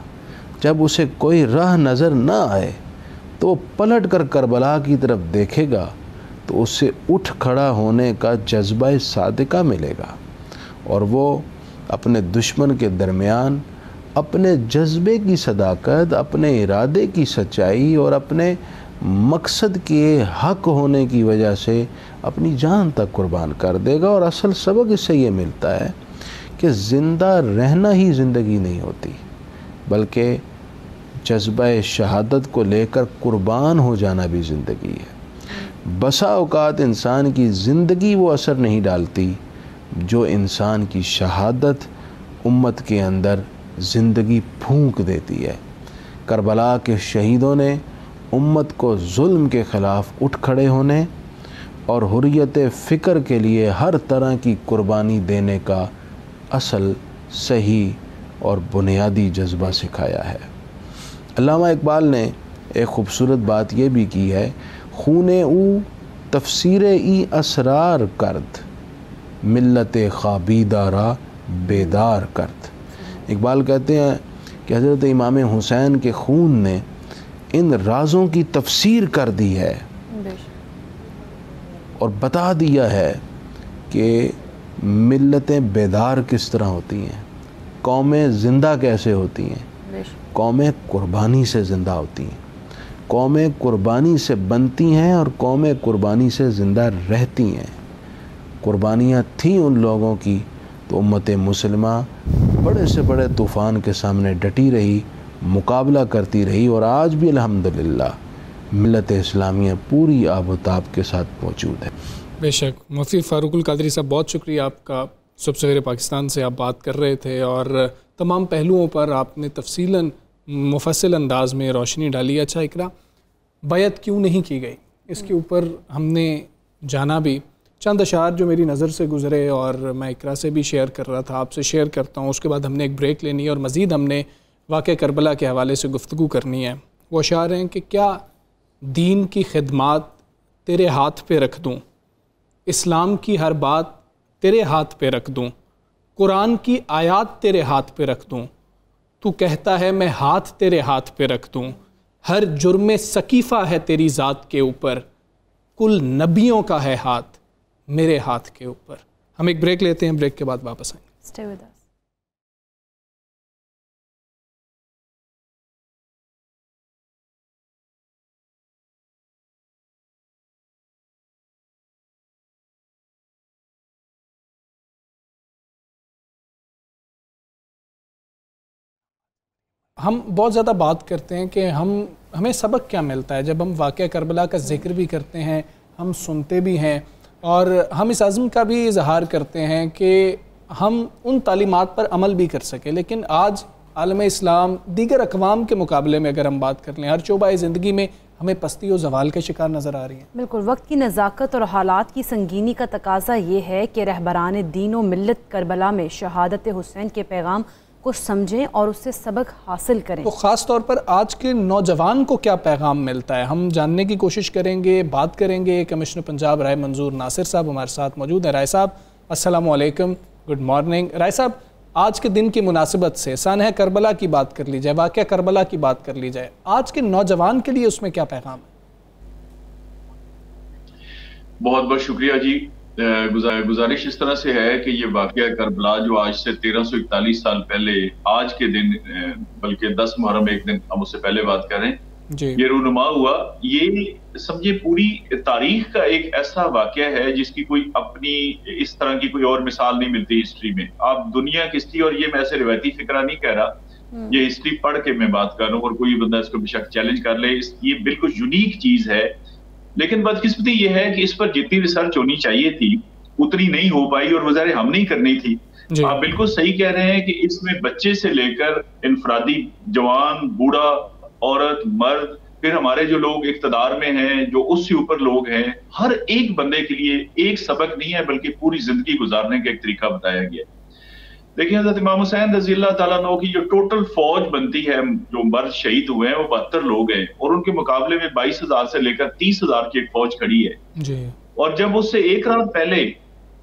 جب اسے کوئی راہ نظر نہ آئے تو وہ پلٹ کر کربلا کی طرف دیکھے گا تو اسے اٹھ کھڑا ہونے کا جذبہ صادقہ ملے گا، اور وہ اپنے دشمن کے درمیان اپنے جذبے کی صداقت، اپنے ارادے کی سچائی اور اپنے مقصد کے حق ہونے کی وجہ سے اپنی جان تک قربان کر دے گا. اور اصل سبق اس سے یہ ملتا ہے کہ زندہ رہنا ہی زندگی نہیں ہوتی، بلکہ جذبہ شہادت کو لے کر قربان ہو جانا بھی زندگی ہے. بسا اوقات انسان کی زندگی وہ اثر نہیں ڈالتی جو انسان کی شہادت امت کے اندر زندگی پھونک دیتی ہے. کربلا کے شہیدوں نے امت کو ظلم کے خلاف اٹھ کھڑے ہونے اور حریت فکر کے لیے ہر طرح کی قربانی دینے کا اصل، صحیح اور بنیادی جذبہ سکھایا ہے. علامہ اقبال نے ایک خوبصورت بات یہ بھی کی ہے، خون او تفسیر ای اسرار کرد، ملت خوابیدہ را بیدار کرد. اقبال کہتے ہیں کہ حضرت امام حسین کے خون نے ان رازوں کی تفسیر کر دی ہے اور بتا دیا ہے کہ ملتیں بیدار کس طرح ہوتی ہیں، قومیں زندہ کیسے ہوتی ہیں. قومیں قربانی سے زندہ ہوتی ہیں، قومیں قربانی سے بنتی ہیں اور قومیں قربانی سے زندہ رہتی ہیں. قربانیاں تھیں ان لوگوں کی تو امت مسلمہ بڑے سے بڑے طوفان کے سامنے ڈٹی رہی، مقابلہ کرتی رہی، اور آج بھی الحمدللہ ملت اسلامیہ پوری آب و تاب کے ساتھ موجود ہے. بے شک. مفتی فاروق القادری صاحب، بہت شکریہ آپ کا. صبح سویرے پاکستان سے آپ بات کر رہے تھے اور تمام پہلوؤں پر آپ نے تفصیلاً مفصل انداز میں روشنی ڈالی. اچھا اقرا، بیعت کیوں نہیں کی گئی، اس کے اوپر ہم نے جانا بھی. چند اشعار جو میری نظر سے گزرے اور میں اقرا سے بھی شیئر کر رہا تھا، آپ سے شیئر کرتا ہوں. اس کے بعد ہم نے ایک بریک لینی ہے اور مزید ہم نے واقعہ کربلا کے حوالے سے گفتگو کرنی ہے. وہ اشعار ہیں کہ کیا دین کی خدمات تیرے ہاتھ پہ رکھ دوں، اسلام کی ہر بات تیرے ہاتھ پہ رکھ دوں، قرآن کی آیات تیرے ہاتھ پہ رکھ دوں، تو کہتا ہے میں ہاتھ تیرے ہاتھ پہ رکھ دوں، ہر جرم سقیفہ ہے تیری ذات کے اوپر، کل نبیوں کا ہے ہاتھ میرے ہاتھ کے اوپر. ہم ایک بریک لیتے ہیں، بریک کے بعد واپس آئیں گے. Stay with us. ہم بہت زیادہ بات کرتے ہیں کہ ہمیں سبق کیا ملتا ہے جب ہم واقعہ کربلا کا ذکر بھی کرتے ہیں، ہم سنتے بھی ہیں اور ہم اس عزم کا بھی اظہار کرتے ہیں کہ ہم ان تعلیمات پر عمل بھی کر سکیں. لیکن آج عالم اسلام دیگر اقوام کے مقابلے میں اگر ہم بات کر لیں، ہر شعبہ زندگی میں ہمیں پستی و زوال کے شکار نظر آ رہی ہیں. بالکل. وقت کی نزاکت اور حالات کی سنگینی کا تقاضا یہ ہے کہ رہبران دین و ملت کربلا میں شہادت حسین کے پیغام کو سمجھیں اور اس سے سبق حاصل کریں. تو خاص طور پر آج کے نوجوان کو کیا پیغام ملتا ہے، ہم جاننے کی کوشش کریں گے، بات کریں گے. کمشنر پنجاب رائے منظور ناصر صاحب ہمارے ساتھ موجود ہیں. رائے صاحب السلام علیکم، گڈ مارننگ. رائے صاحب، آج کے دن کی مناسبت سے سانحہ کربلا کی بات کر لی جائے، واقعہ کربلا کی بات کر لی جائے، آج کے نوجوان کے لیے اس میں کیا پیغام ہے؟ بہت بہت شکریہ جی. گزارش اس طرح سے ہے کہ یہ واقعہ کربلا جو آج سے 1341 سال پہلے آج کے دن، بلکہ 10 محرم ایک دن ہم اس سے پہلے بات کر رہے ہیں، یہ رونما ہوا، یہ سمجھے پوری تاریخ کا ایک ایسا واقعہ ہے جس کی کوئی اپنی اس طرح کی کوئی اور مثال نہیں ملتی ہسٹری میں. آپ دنیا کی ہسٹری، اور یہ میں ایسے روایتی فکرہ نہیں کہہ رہا، یہ ہسٹری پڑھ کے میں بات کر رہا ہوں، اور کوئی بندہ اس کو بے شک چیلنج کر لے، یہ بالکل یونیک چیز ہے. لیکن بدقسمتی یہ ہے کہ اس پر جتنی ریسرچ ہونی چاہیے تھی اتنی نہیں ہو پائی، اور وزارت ہم نہیں کرنی تھی. آپ بالکل صحیح کہہ رہے ہیں کہ اس میں بچے سے لے کر انفرادی، جوان، بوڑھا، عورت، مرد، پھر ہمارے جو لوگ اقتدار میں ہیں، جو اس سے اوپر لوگ ہیں، ہر ایک بندے کے لیے ایک سبق نہیں ہے بلکہ پوری زندگی گزارنے کا ایک طریقہ بتایا گیا. دیکھیں حضرت امام حسین رضی اللہ تعالیٰ عنہ کی جو ٹوٹل فوج بنتی ہے، جو مرد شہید ہوئے ہیں وہ 72 لوگ ہیں، اور ان کے مقابلے میں 22,000 سے لے کر 30,000 کی ایک فوج کھڑی ہے. اور جب اس سے ایک رات پہلے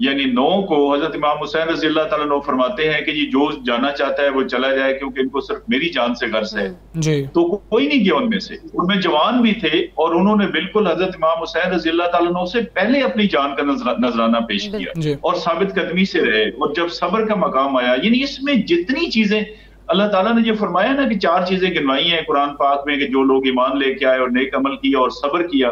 یعنی 9 کو حضرت امام حسین رضی اللہ تعالیٰ عنہ فرماتے ہیں کہ یہ جو جانا چاہتا ہے وہ چلا جائے کیونکہ ان کو صرف میری جان سے غرض ہے. تو کوئی نہیں گیا ان میں سے، ان میں جوان بھی تھے، اور انہوں نے بالکل حضرت امام حسین رضی اللہ تعالیٰ عنہ سے پہلے اپنی جان کا نذرانہ پیش کیا اور ثابت قدمی سے رہے. اور جب صبر کا مقام آیا، یعنی اس میں جتنی چیزیں اللہ تعالیٰ نے یہ فرمایا نا کہ 4 چیزیں گنوائی ہیں قرآن پاک میں کہ جو لوگ ایمان لے کے آئے اور نیک عمل کیا اور صبر کیا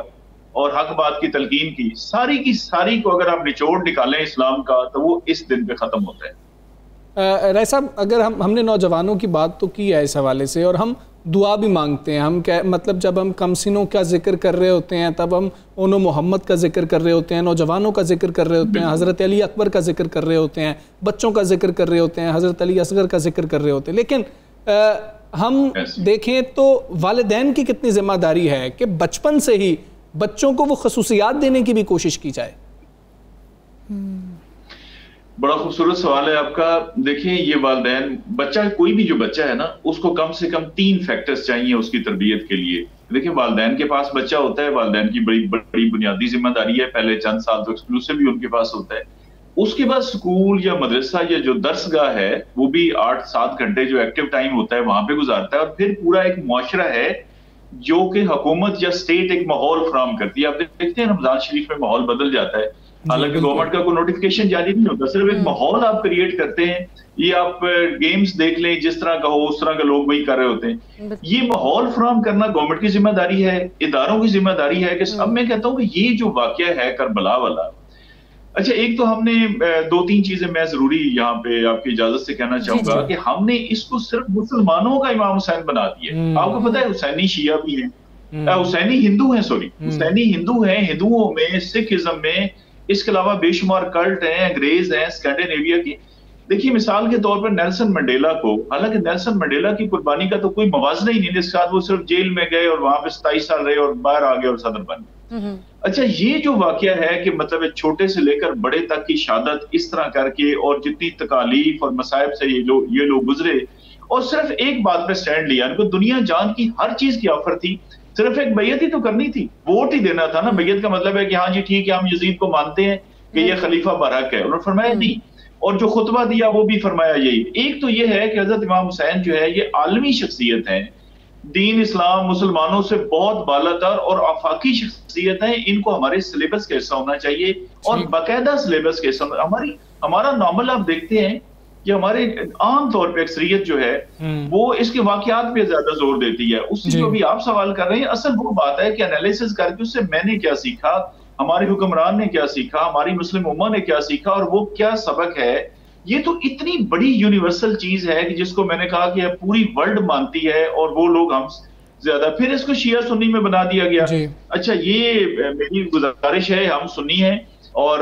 اور حق بات کی تلقین کی، ساری کی ساری کو اگر آپ نچوڑ نکالیں اسلام کا تو وہ اس دن پہ ختم ہوتا ہے۔ رائے صاحب، اگر ہم نے نوجوانوں کی بات تو کی ہے اس حوالے سے، اور ہم دعا بھی مانگتے ہیں، ہم مطلب جب ہم کمسنوں کا ذکر کر رہے ہوتے ہیں تب ہم اونو محمد کا ذکر کر رہے ہوتے ہیں، نوجوانوں کا ذکر کر رہے ہوتے ہیں، حضرت علی اکبر کا ذکر کر رہے ہوتے ہیں، بچوں کا ذکر کر رہے ہوتے ہیں، حضرت علی اصغر کا ذکر کر رہے ہوتے ہیں، لیکن ہم دیکھیں تو والدین کی کتنی ذمہ داری ہے کہ بچپن سے ہی بچوں کو وہ خصوصیات دینے کی بھی کوشش کی جائے؟ بڑا خوبصورت سوال ہے آپ کا۔ دیکھیں یہ والدین، بچہ کوئی بھی جو بچہ ہے نا، اس کو کم سے کم 3 فیکٹرز چاہیے اس کی تربیت کے لیے۔ دیکھیں والدین کے پاس بچہ ہوتا ہے، والدین کی بڑی بنیادی ذمہ داری ہے، پہلے چند سال تو ایکسکلوسیو بھی ان کے پاس ہوتا ہے۔ اس کے بعد سکول یا مدرسہ یا جو درس گاہ ہے وہ بھی 8-7 گھنٹے جو ایکٹیو ٹائم ہوتا ہے وہاں پہ گزارتا ہے، اور پھر پورا ایک معاشرہ ہے جو کہ حکومت یا اسٹیٹ ایک ماحول فراہم کرتی ہے۔ آپ دیکھتے ہیں رمضان شریف میں ماحول بدل جاتا ہے، حالانکہ گورنمنٹ کا کوئی نوٹیفیکیشن جاری نہیں ہوتا، صرف ایک ماحول آپ کریٹ کرتے ہیں۔ یہ آپ گیمز دیکھ لیں، جس طرح کا ہو اس طرح کا لوگ وہی کر رہے ہوتے ہیں۔ یہ ماحول فراہم کرنا گورنمنٹ کی ذمہ داری ہے، اداروں کی ذمہ داری ہے۔ کہ اب میں کہتا ہوں کہ یہ جو واقعہ ہے کربلا والا، اچھا ایک تو ہم نے 2-3 چیزیں میں ضروری یہاں پہ آپ کی اجازت سے کہنا چاہوں گا کہ ہم نے اس کو صرف مسلمانوں کا امام حسین بنا دیا۔ آپ کو پتہ ہے حسینی شیعہ بھی ہیں، حسینی ہندو ہیں، حسینی ہندو ہیں، ہندوؤں میں، سکھ ازم میں، اس کے علاوہ بے شمار کلٹ ہیں، انگریز ہیں اسکینڈینیویا کی۔ دیکھیے مثال کے طور پر نیلسن منڈیلا کو، حالانکہ نیلسن منڈیلا کی قربانی کا تو کوئی موازنہ ہی نہیں، اس کے ساتھ وہ صرف جیل میں گئے اور وہاں پہ 27 سال رہے اور باہر آ گئے اور صدر بن گئے۔ اچھا یہ جو واقعہ ہے کہ مطلب چھوٹے سے لے کر بڑے تک کی شہادت اس طرح کر کے، اور جتنی تکالیف اور مصائب سے یہ لوگ گزرے، اور صرف ایک بات پہ سٹینڈ لیا، ان کو دنیا جان کی ہر چیز کی آفر تھی، صرف ایک بیعت ہی تو کرنی تھی، ووٹ ہی دینا تھا نا۔ بیعت کا مطلب ہے کہ ہاں جی ٹھیک ہے ہم یزید کو مانتے ہیں کہ یہ خلیفہ برحق ہے، انہوں نے فرمایا نہیں، اور جو خطبہ دیا وہ بھی فرمایا یہی۔ ایک تو یہ ہے کہ حضرت امام حسین جو ہے یہ عالمی شخصیت ہیں، دین اسلام مسلمانوں سے بہت بالاتر اور آفاقی شخصیت ہیں، ان کو ہمارے سلیبس کا حصہ ہونا چاہیے، اور باقاعدہ سلیبس کے حصہ۔ ہمارا نارمل آپ دیکھتے ہیں کہ ہمارے عام طور پہ اکثریت جو ہے وہ اس کے واقعات پہ زیادہ زور دیتی ہے۔ اس سے جو بھی آپ سوال کر رہے ہیں، اصل وہ بات ہے کہ انالیسس کر کے اس سے میں نے کیا سیکھا، ہمارے حکمران نے کیا سیکھا، ہماری مسلم امہ نے کیا سیکھا، اور وہ کیا سبق ہے۔ یہ تو اتنی بڑی یونیورسل چیز ہے کہ جس کو میں نے کہا کہ پوری ورلڈ مانتی ہے، اور وہ لوگ ہم زیادہ، پھر اس کو شیعہ سنی میں بنا دیا گیا۔ اچھا یہ میری گزارش ہے، ہم سنی ہیں اور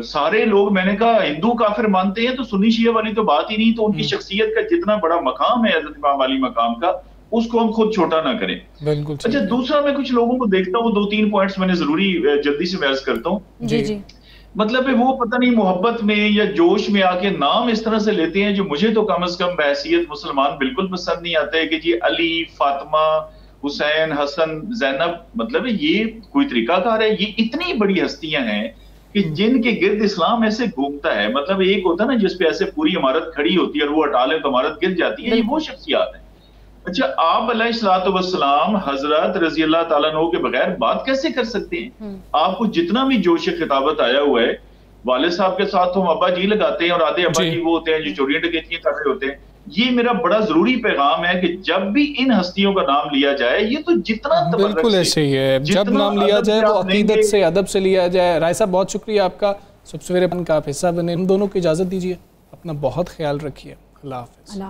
سارے لوگ میں نے کہا ہندو کافر مانتے ہیں، تو سنی شیعہ والی تو بات ہی نہیں۔ تو ان کی شخصیت کا جتنا بڑا مقام ہے حضرت امام علی مقام کا، اس کو ہم خود چھوٹا نہ کریں۔ اچھا دوسرا میں کچھ لوگوں کو دیکھتا ہوں، 2-3 پوائنٹس میں نے ضروری جلدی سے میں عرض کرتا ہوں۔ مطلب وہ پتہ نہیں محبت میں یا جوش میں آ کے نام اس طرح سے لیتے ہیں جو مجھے تو کم از کم بحیثیت مسلمان بالکل پسند نہیں آتے، کہ جی علی، فاطمہ، حسین، حسن، زینب، مطلب یہ کوئی طریقہ کار ہے؟ یہ اتنی بڑی ہستیاں ہیں کہ جن کے گرد اسلام ایسے گھومتا ہے، مطلب ایک ہوتا ہے نا جس پہ ایسے پوری عمارت کھڑی ہوتی ہے اور وہ ہٹا لے تو عمارت گر جاتی ہے، یہ وہ شخصیات ہیں۔ اچھا آپ علیہ الصلوۃ والسلام حضرت رضی اللہ تعالیٰ عنہ کے بغیر بات کیسے کر سکتے ہیں؟ آپ کو جتنا بھی جوش خطابت آیا ہوا ہے، والد صاحب کے ساتھ ہم ابا جی لگاتے ہیں، اور آدھے ابا جی وہ ہوتے ہیں جو چوریاں ڈکیتیاں کر رہے ہوتے ہیں۔ یہ میرا بڑا ضروری پیغام ہے کہ جب بھی ان ہستیوں کا نام لیا جائے، یہ تو جتنا بالکل ایسے ہی ہے، جب نام لیا جائے وہ عقیدت سے، ادب سے لیا جائے۔ رائے صاحب بہت شکریہ آپ کا، صبح سویرے کا آپ حصہ بنے۔ ہم دونوں کو اجازت دیجیے، اپنا بہت خیال رکھیے، اللہ حافظ۔